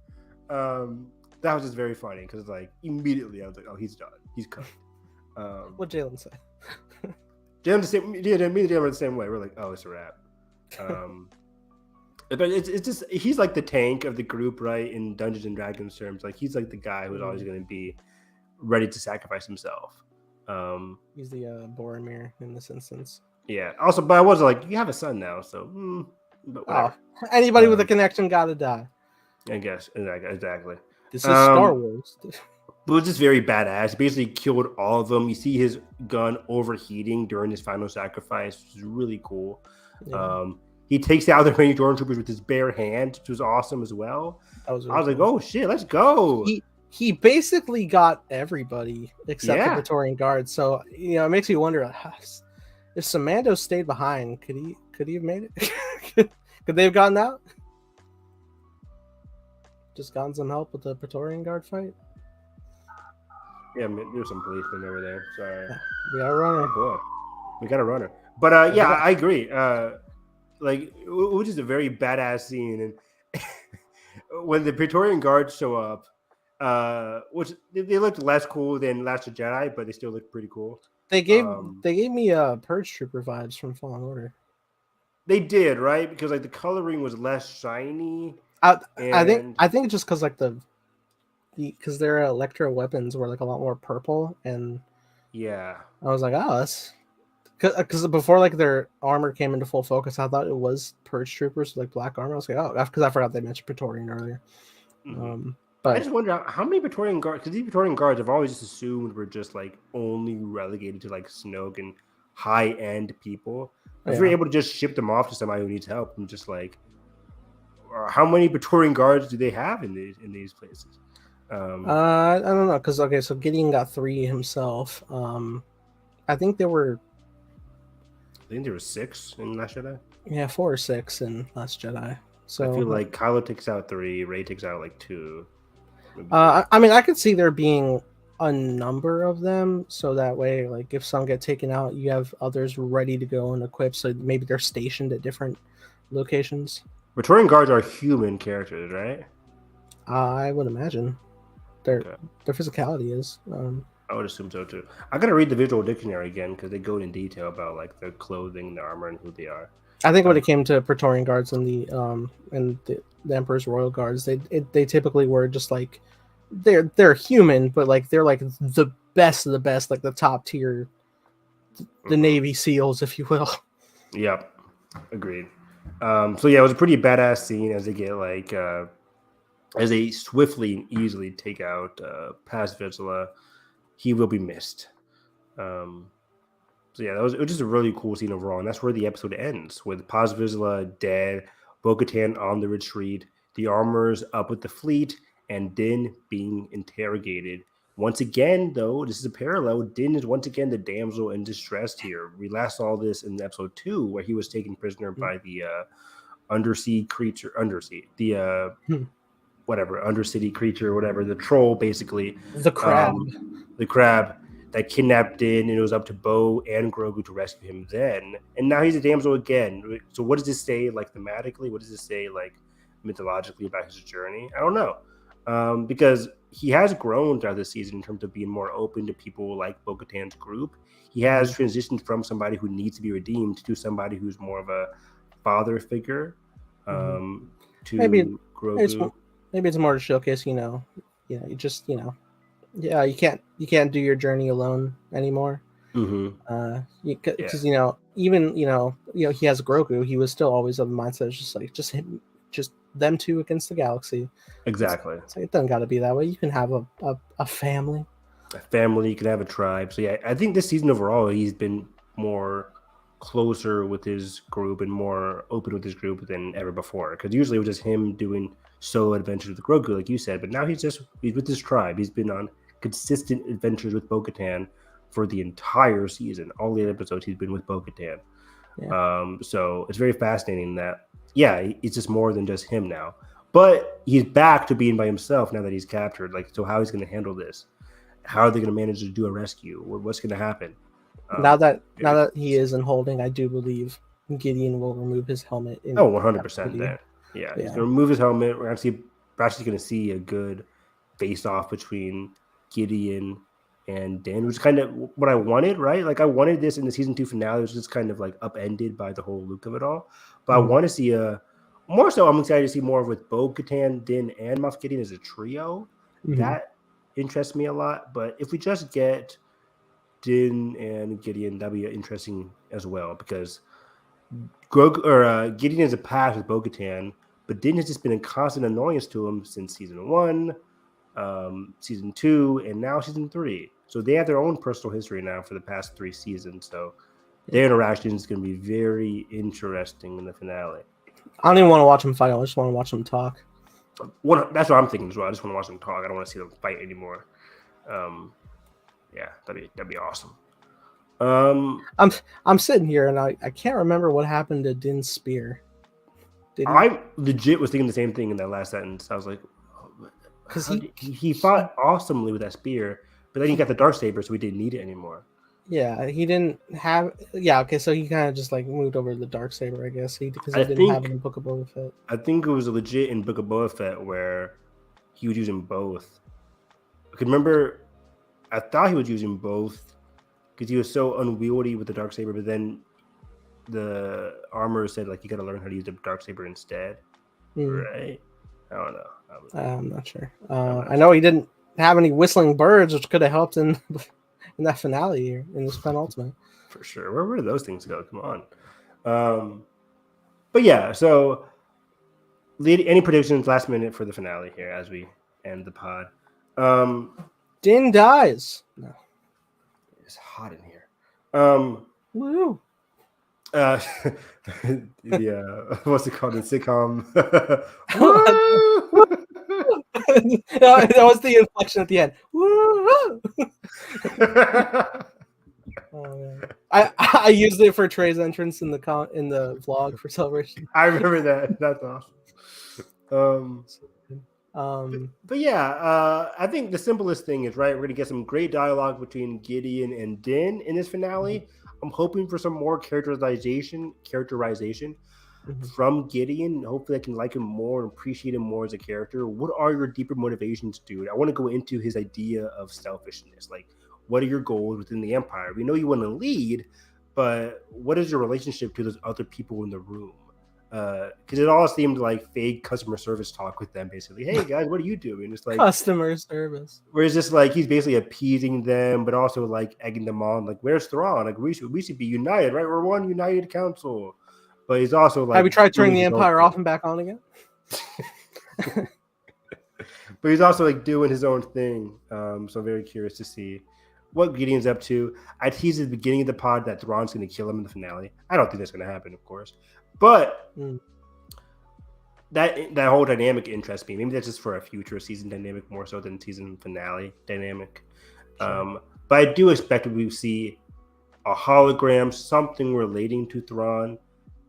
That was just very funny because like immediately I was like, oh, he's done. He's cut. What Jalen say? Jalen were the same way. We're like, oh, it's a wrap. But it's just he's like the tank of the group, right? In Dungeons and Dragons terms, like he's like the guy who's always going to be ready to sacrifice himself. He's the Boromir in this instance. Yeah. Also, but I was like, you have a son now, so. But anybody with a connection gotta die. I guess exactly. This is Star Wars. But it was just very badass. He basically killed all of them. You see his gun overheating during his final sacrifice, which is really cool. Yeah. He takes out the remaining stormtroopers with his bare hand, which was awesome as well. I was like, oh shit, let's go. He basically got everybody except the Praetorian Guard. So it makes me wonder if Samando stayed behind, could he have made it? Could they have gotten out? Just gotten some help with the Praetorian Guard fight? Yeah, there's some policemen over there. Sorry. We got a runner. Oh boy. We got a runner. But I agree. Like, which is a very badass scene. And when the Praetorian Guards show up, which they looked less cool than Last of Jedi, but they still look pretty cool. They gave me Purge Trooper vibes from Fallen Order. They did, right? Because like the coloring was less shiny. I think just because like because their electro weapons were like a lot more purple, and yeah, I was like, oh, that's because before like their armor came into full focus, I thought it was Purge Troopers, like black armor. I was like, oh, because I forgot they mentioned Praetorian earlier. Mm-hmm. But I just wonder how many Praetorian Guards, because these Praetorian Guards I've always just assumed were just like only relegated to like Snoke and high end people. If you're able to just ship them off to somebody who needs help, I'm just like, how many Praetorian Guards do they have in these places? I don't know, because so Gideon got 3 himself. I think there were 6 in Last Jedi. Yeah, 4 or 6 in Last Jedi. So I feel like Kylo takes out 3, Rey takes out like 2. I mean, I could see there being a number of them, so that way, like if some get taken out, you have others ready to go and equipped. So maybe they're stationed at different locations. Praetorian Guards are human characters, right? I would imagine their physicality is. I would assume so too. I gotta read the visual dictionary again because they go in detail about like their clothing, their armor, and who they are. I think when it came to Praetorian Guards and the Emperor's Royal Guards, they typically were just like they're human, but like they're like the best of the best, like the top tier, the Navy SEALs, if you will. Yep, agreed. So yeah, it was a pretty badass scene as they get like as they swiftly and easily take out Paz Vizsla. He will be missed. So yeah, it was just a really cool scene overall, and that's where the episode ends, with Paz Vizsla dead, Bo-Katan on the retreat, the armors up with the fleet, and Din being interrogated. Once again, though, this is a parallel. Din is once again the damsel in distress here. We last saw this in episode 2, where he was taken prisoner by the undersea creature. What whatever undercity creature, or whatever, the troll, basically, The crab. The crab that kidnapped Din, and it was up to Bo and Grogu to rescue him then. And now he's a damsel again. So what does this say, like, thematically? What does this say, like, mythologically about his journey? I don't know. Because he has grown throughout this season in terms of being more open to people like Bo-Katan's group. He has transitioned from somebody who needs to be redeemed to somebody who's more of a father figure to Grogu. Maybe it's more to showcase, you just, yeah, you can't do your journey alone anymore. Because even he has Grogu, he was still always of the mindset just him, just them two against the galaxy. Exactly. It's like, it doesn't got to be that way. You can have a family. A family, you can have a tribe. So yeah, I think this season overall he's been more closer with his group and more open with his group than ever before. Because usually it was just him doing solo adventures with Grogu, like you said, but now he's with his tribe. He's been on consistent adventures with Bo-Katan for the entire season. All the episodes he's been with Bo-Katan. Yeah. So it's very fascinating that it's just more than just him now. But he's back to being by himself now that he's captured. Like, so how he's going to handle this? How are they going to manage to do a rescue? What's going to happen? Now that he is in holding, I do believe Gideon will remove his helmet. 100% then. Yeah, he's going to remove his helmet. We're actually going to see a good face-off between Gideon and Din, which is kind of what I wanted, right? Like, I wanted this in the season 2 finale. It was just kind of like upended by the whole look of it all. But I want to see more so, I'm excited to see more with Bo-Katan, Din, and Moff Gideon as a trio. That interests me a lot. But if we just get Din and Gideon, that'd be interesting as well, because Gideon has a past with Bo-Katan, but Din has just been a constant annoyance to him since season 1, season 2, and now season 3. So they have their own personal history now for the past 3 seasons. So their interaction is going to be very interesting in the finale. I don't even want to watch them fight. I just want to watch them talk. That's what I'm thinking as well. I just want to watch them talk. I don't want to see them fight anymore. That'd be awesome. I'm sitting here and I can't remember what happened to Din's spear. I legit was thinking the same thing in that last sentence. I was like, because he fought awesomely with that spear, but then he got the Darksaber, so he didn't need it anymore. Yeah, he didn't have. Yeah, okay, so he kind of just like moved over to the Darksaber, I guess, because he didn't have it in Book of Boba Fett. I think it was legit in Book of Boba Fett where he was using both. I can remember, I thought he was using both because he was so unwieldy with the Darksaber, but then the armor said like you got to learn how to use the Darksaber instead, right? I don't know. I'm not sure. I know he didn't have any whistling birds, which could have helped in that finale here in this penultimate. For sure. Where did those things go? Come on. But yeah, so any predictions last minute for the finale here as we end the pod? Din dies. No. It's hot in here. Woo. What's it called in sitcom? That was the inflection at the end. Woo! Oh, man. I used it for Trey's entrance in the vlog for Celebration. I remember that. That's awesome. But yeah, I think the simplest thing is, right, we're gonna get some great dialogue between Gideon and Din in this finale. I'm hoping for some more characterization from Gideon. Hopefully I can like him more and appreciate him more as a character. What are your deeper motivations, dude? I want to go into his idea of selfishness. Like, what are your goals within the Empire? We know you want to lead, but what is your relationship to those other people in the room? Because it all seemed like fake customer service talk with them, basically. Hey guys, what are you doing? It's like customer service. Where it's just like he's basically appeasing them, but also like egging them on. Like, where's Thrawn? Like, we should be united, right? We're one united council. But he's also like, have you tried turning the Empire off and back on again? But he's also like doing his own thing. So I'm very curious to see what Gideon's up to. I teased at the beginning of the pod that Thrawn's going to kill him in the finale. I don't think that's going to happen, of course. But that whole dynamic interests me. Maybe that's just for a future season dynamic more so than season finale dynamic. Sure. But I do expect we see a hologram, something relating to Thrawn.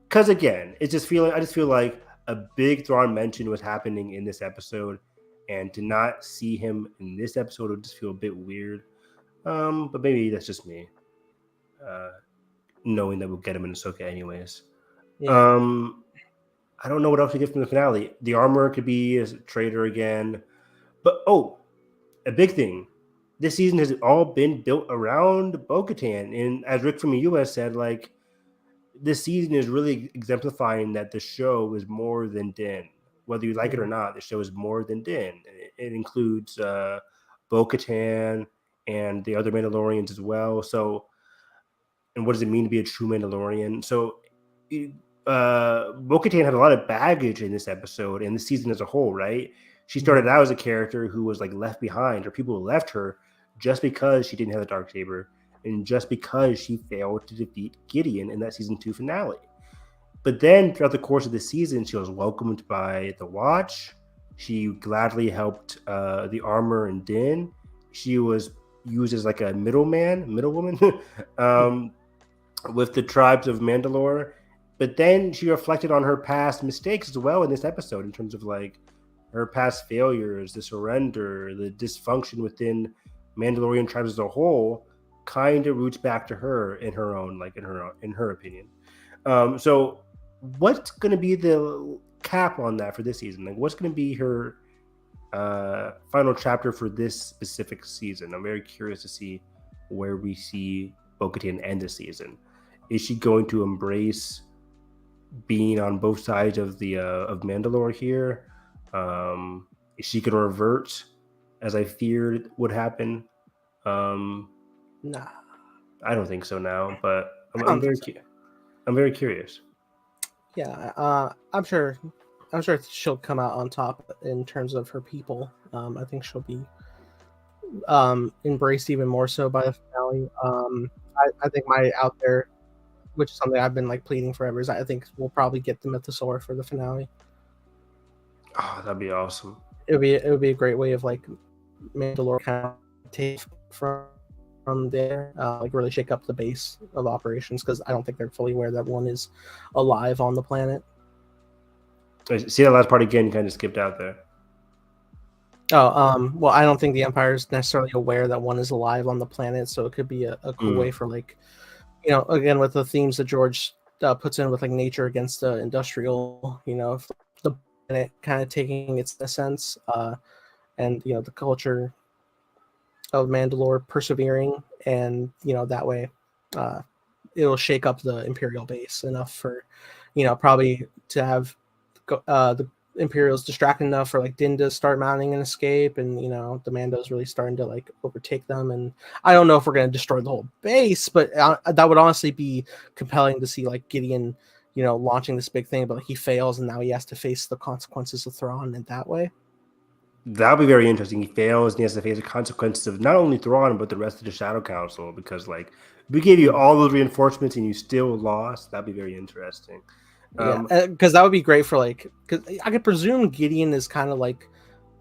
Because again, I just feel like a big Thrawn mention was happening in this episode and to not see him in this episode would just feel a bit weird. But maybe that's just me, knowing that we'll get him in Ahsoka anyways. Yeah. I don't know what else we get from the finale. The armor could be a traitor again, but a big thing. This season has all been built around Bo-Katan, and as Rick from the US said, like, this season is really exemplifying that the show is more than Din. Whether you like it or not, the show is more than Din. It includes Bo-Katan and the other Mandalorians as well. So, and what does it mean to be a true Mandalorian? So, Bo-Katan had a lot of baggage in this episode and the season as a whole, right? She started out as a character who was like left behind, or people left her just because she didn't have the dark saber, and just because she failed to defeat Gideon in that season 2 finale. But then throughout the course of the season, she was welcomed by the Watch. She gladly helped the armor and Din. She was used as like a middlewoman with the tribes of Mandalore. But then she reflected on her past mistakes as well in this episode, in terms of like her past failures, the surrender, the dysfunction within Mandalorian tribes as a whole, kind of roots back to her in her own, like in her opinion. So what's going to be the cap on that for this season? Like, what's going to be her final chapter for this specific season? I'm very curious to see where we see Bo-Katan end the season. Is she going to embrace being on both sides of the of Mandalore here? Is she going to revert, as I feared would happen? Nah, I don't think so now, but I'm very curious. Yeah, I'm sure she'll come out on top in terms of her people. I think she'll be embraced even more so by the finale. I think my out there, which is something I've been like pleading forever, is I think we'll probably get the Mythosaur for the finale. Oh, that'd be awesome. It would be a great way of like Mandalore kind of take from there, like really shake up the base of operations, because I don't think they're fully aware that one is alive on the planet. See that last part again? You kind of skipped out there. Oh, well, I don't think the Empire is necessarily aware that one is alive on the planet, so it could be a cool way for, like, you know, again, with the themes that George puts in with like nature against the industrial, you know, the planet kind of taking its essence, and you know the culture of Mandalore persevering, and you know that way it'll shake up the Imperial base enough for, you know, probably to have the Imperials distracted enough for like Din to start mounting an escape, and you know the Mandos really starting to like overtake them. And I don't know if we're going to destroy the whole base, but that would honestly be compelling to see, like Gideon, you know, launching this big thing, but like, he fails and now he has to face the consequences of Thrawn in that way. That'll be very interesting. He fails and he has to face the consequences of not only Thrawn but the rest of the Shadow Council, because like we gave you all those reinforcements and you still lost. That'd be very interesting. Yeah, because that would be great for like, because I could presume Gideon is kind of like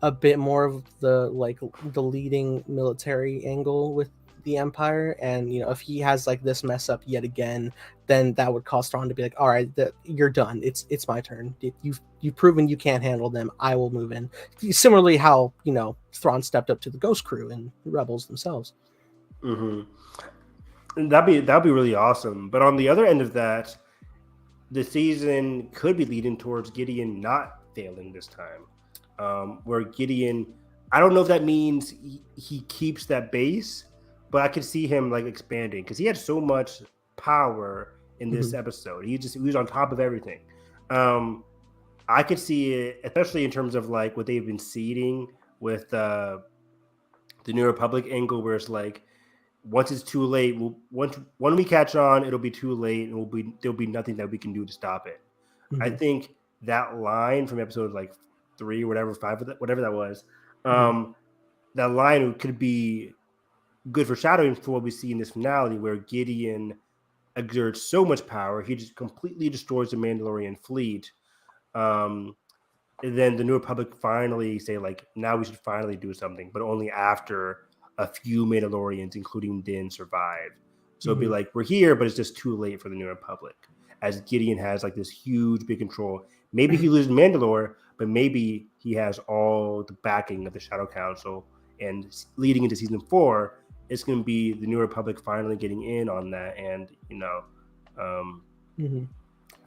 a bit more of the like the leading military angle with the Empire, and you know if he has like this mess up yet again, then that would cause Thrawn to be like, all right, you're done. It's my turn. You've proven you can't handle them. I will move in. Similarly, how you know Thrawn stepped up to the Ghost Crew and Rebels themselves. Mm-hmm. That'd be really awesome. But on the other end of that, the season could be leading towards Gideon not failing this time. Where Gideon, I don't know if that means he keeps that base, but I could see him like expanding, because he had so much power in this episode. He was on top of everything. I could see it, especially in terms of like what they've been seeding with the New Republic angle, where it's like, once it's too late, when we catch on, it'll be too late, and there'll be nothing that we can do to stop it. I think that line from episode like 3 or whatever, 5, whatever that was, that line could be good foreshadowing for what we see in this finale, where Gideon exerts so much power, he just completely destroys the Mandalorian fleet. And then the New Republic finally say like, now we should finally do something, but only after a few Mandalorians, including Din, survive. So it'd be like, we're here, but it's just too late for the New Republic, as Gideon has like this huge big control. Maybe he loses Mandalore, but maybe he has all the backing of the Shadow Council, and leading into season 4, it's going to be the New Republic finally getting in on that, and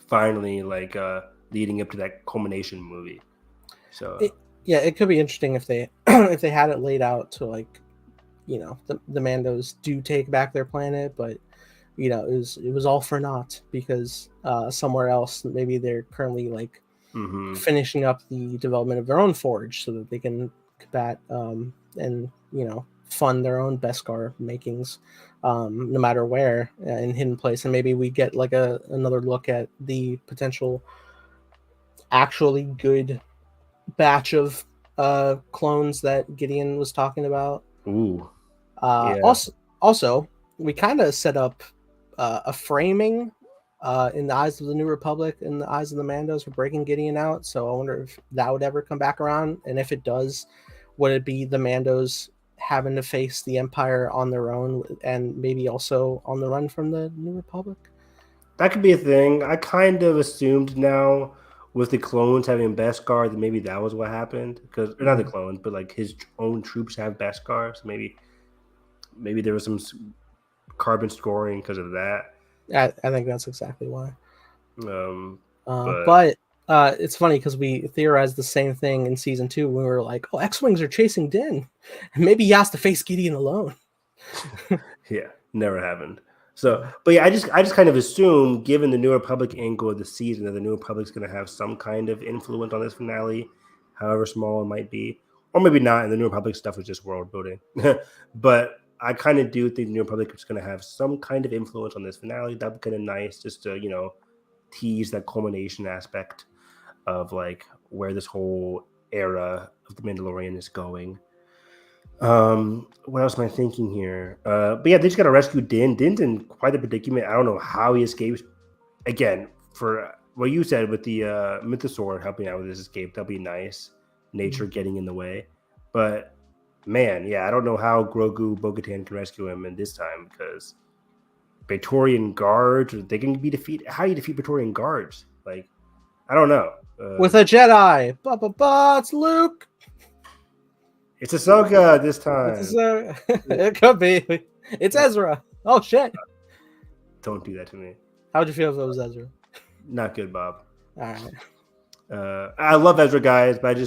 finally like leading up to that culmination movie. So it could be interesting if they if they had it laid out to like, the Mandos do take back their planet, but it was all for naught because somewhere else maybe they're currently like finishing up the development of their own forge so that they can combat and fund their own Beskar makings, no matter where in hidden place. And maybe we get like another look at the potential actually good batch of clones that Gideon was talking about. Ooh. Also, we kind of set up a framing in the eyes of the New Republic, in the eyes of the Mandos, for breaking Gideon out. So I wonder if that would ever come back around, and if it does, would it be the Mandos having to face the Empire on their own, and maybe also on the run from the New Republic? That could be a thing. I kind of assumed now with the clones having Beskar that maybe that was what happened, because not the clones, but like his own troops have Beskar, so maybe there was some carbon scoring because of that. I think that's exactly why. But it's funny because we theorized the same thing in season 2 when we were like, "Oh, X-wings are chasing Din, and maybe he has to face Gideon alone." Yeah, never happened. So, but yeah, I just kind of assume, given the New Republic angle of the season, that the New Republic's going to have some kind of influence on this finale, however small it might be, or maybe not. And the New Republic stuff is just world building. But I kind of do think the New Republic is going to have some kind of influence on this finale. That'd be kind of nice, just to tease that culmination aspect of like where this whole era of the Mandalorian is going. What else am I thinking here? But yeah, they just got to rescue Din. Din's in quite a predicament. I don't know how he escapes. Again, for what you said with the Mythosaur helping out with his escape, that'll be nice. Nature getting in the way. But man, yeah, I don't know how Grogu Bo-Katan can rescue him in this time, because Praetorian guards, they can be defeated. How do you defeat Praetorian guards? Like, I don't know. With a Jedi. It's Luke. It's Ahsoka this time. It could be. It's Ezra. Oh, shit. Don't do that to me. How would you feel if it was Ezra? Not good, Bob. All right. I love Ezra, guys, but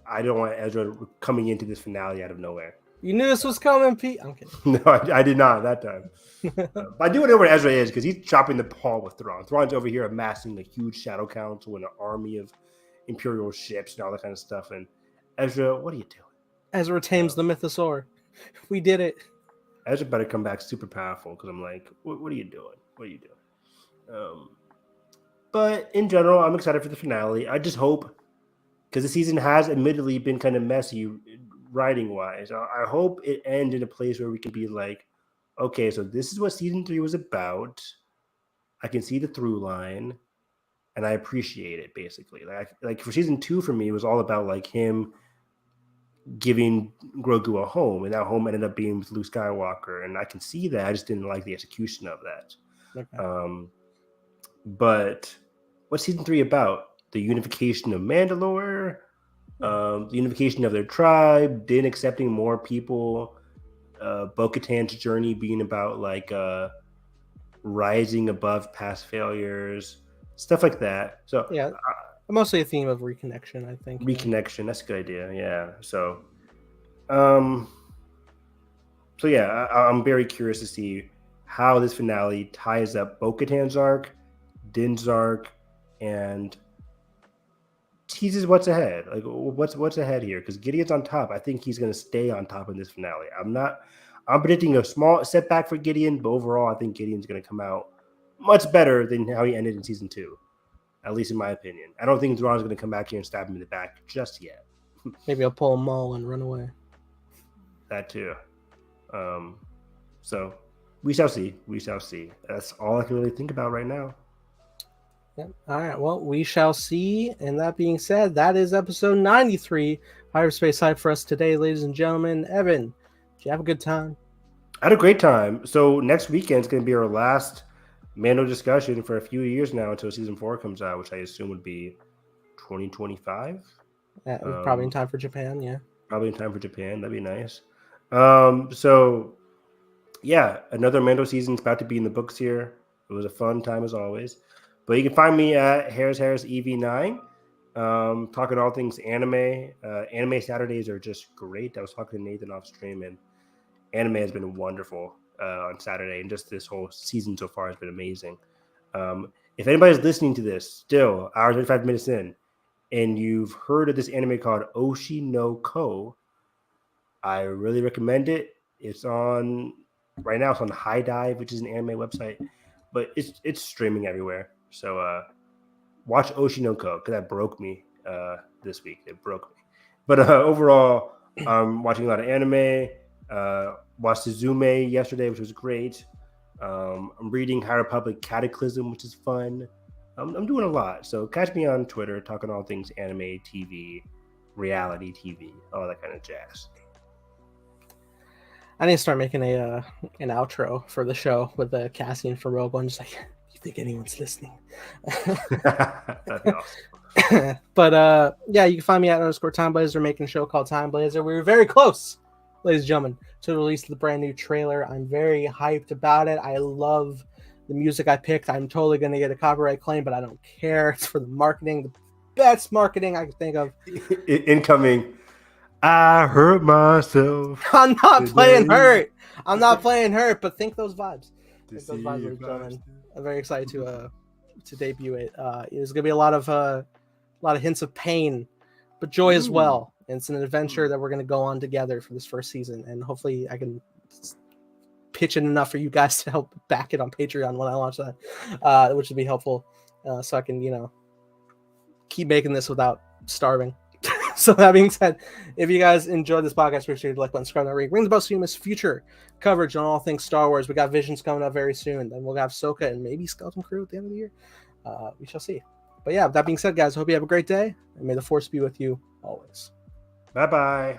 I don't want Ezra coming into this finale out of nowhere. You knew this was coming, Pete? I'm kidding. No, I did not that time. But I do know where Ezra is, because he's chopping the paw with Thrawn. Thrawn's over here amassing a huge Shadow Council and an army of Imperial ships and all that kind of stuff. And Ezra, what are you doing? Ezra tames the Mythosaur. We did it. Ezra better come back super powerful, because I'm like, what are you doing? What are you doing? But in general, I'm excited for the finale. I just hope, because the season has admittedly been kind of messy writing-wise, I hope it ends in a place where we can be like, okay, so this is what season 3 was about. I can see the through line, and I appreciate it, basically. Like for season 2, for me, it was all about like him giving Grogu a home, and that home ended up being with Luke Skywalker, and I can see that. I just didn't like the execution of that. Okay. But what's season 3 about? The unification of Mandalore, the unification of their tribe, Din accepting more people, Bo-Katan's journey being about like rising above past failures, stuff like that. So yeah, mostly a theme of reconnection, I think. Reconnection, that's a good idea. Yeah. So yeah, I'm very curious to see how this finale ties up Bo-Katan's arc, Din's arc, and teases what's ahead. Like what's ahead here, because Gideon's on top. I think he's going to stay on top in this finale. I'm predicting a small setback for Gideon, but overall I think Gideon's going to come out much better than how he ended in season 2, at least in my opinion. I don't think Thrawn's going to come back here and stab him in the back just yet. Maybe I'll pull a Maul and run away. That too. So we shall see. That's all I can really think about right now. Yeah. All right. Well, we shall see. And that being said, that is episode 93. Hyperspace Hype for us today, ladies and gentlemen. Evan, did you have a good time? I had a great time. So next weekend is going to be our last Mando discussion for a few years now until season 4 comes out, which I assume would be 2025. Probably in time for Japan. Yeah. Probably in time for Japan. That'd be nice. So yeah, another Mando season's about to be in the books here. It was a fun time as always. But you can find me at Harris EV9, talking all things anime. Anime Saturdays are just great. I was talking to Nathan off stream, and anime has been wonderful on Saturday, and just this whole season so far has been amazing. If anybody's listening to this still, hour 35 minutes in, and you've heard of this anime called Oshi no Ko, I really recommend it. It's on right now. It's on High Dive, which is an anime website, but it's streaming everywhere. So watch Oshi no Ko, because that broke me this week. It broke me. But overall, I'm watching a lot of anime. Watched Suzume yesterday, which was great. I'm reading High Republic Cataclysm, which is fun. I'm doing a lot. So catch me on Twitter, talking all things anime, TV, reality TV, all that kind of jazz. I need to start making an outro for the show with the casting for Rogue One. Just like, you think anyone's listening? That'd be awesome. But yeah, you can find me at _TimeBlazer, making a show called Time Blazer. We were very close, ladies and gentlemen, to release the brand new trailer. I'm very hyped about it. I love the music I picked. I'm totally going to get a copyright claim, but I don't care. It's for the marketing, the best marketing I can think of. Incoming. I hurt myself. I'm not playing Hurt. I'm not playing Hurt, but think those vibes. Think those vibes, ladies and gentlemen. I'm very excited to debut it. There's gonna be a lot of hints of pain, but joy as well. And it's an adventure that we're gonna go on together for this first season, and hopefully I can pitch in enough for you guys to help back it on Patreon when I launch that, which would be helpful, so I can keep making this without starving. So that being said, if you guys enjoyed this podcast, make sure you like button, subscribe, and ring the bell so you miss future coverage on all things Star Wars. We got Visions coming up very soon. Then we'll have Ahsoka and maybe Skeleton Crew at the end of the year. We shall see. But yeah, that being said, guys, I hope you have a great day, and may the Force be with you always. Bye-bye.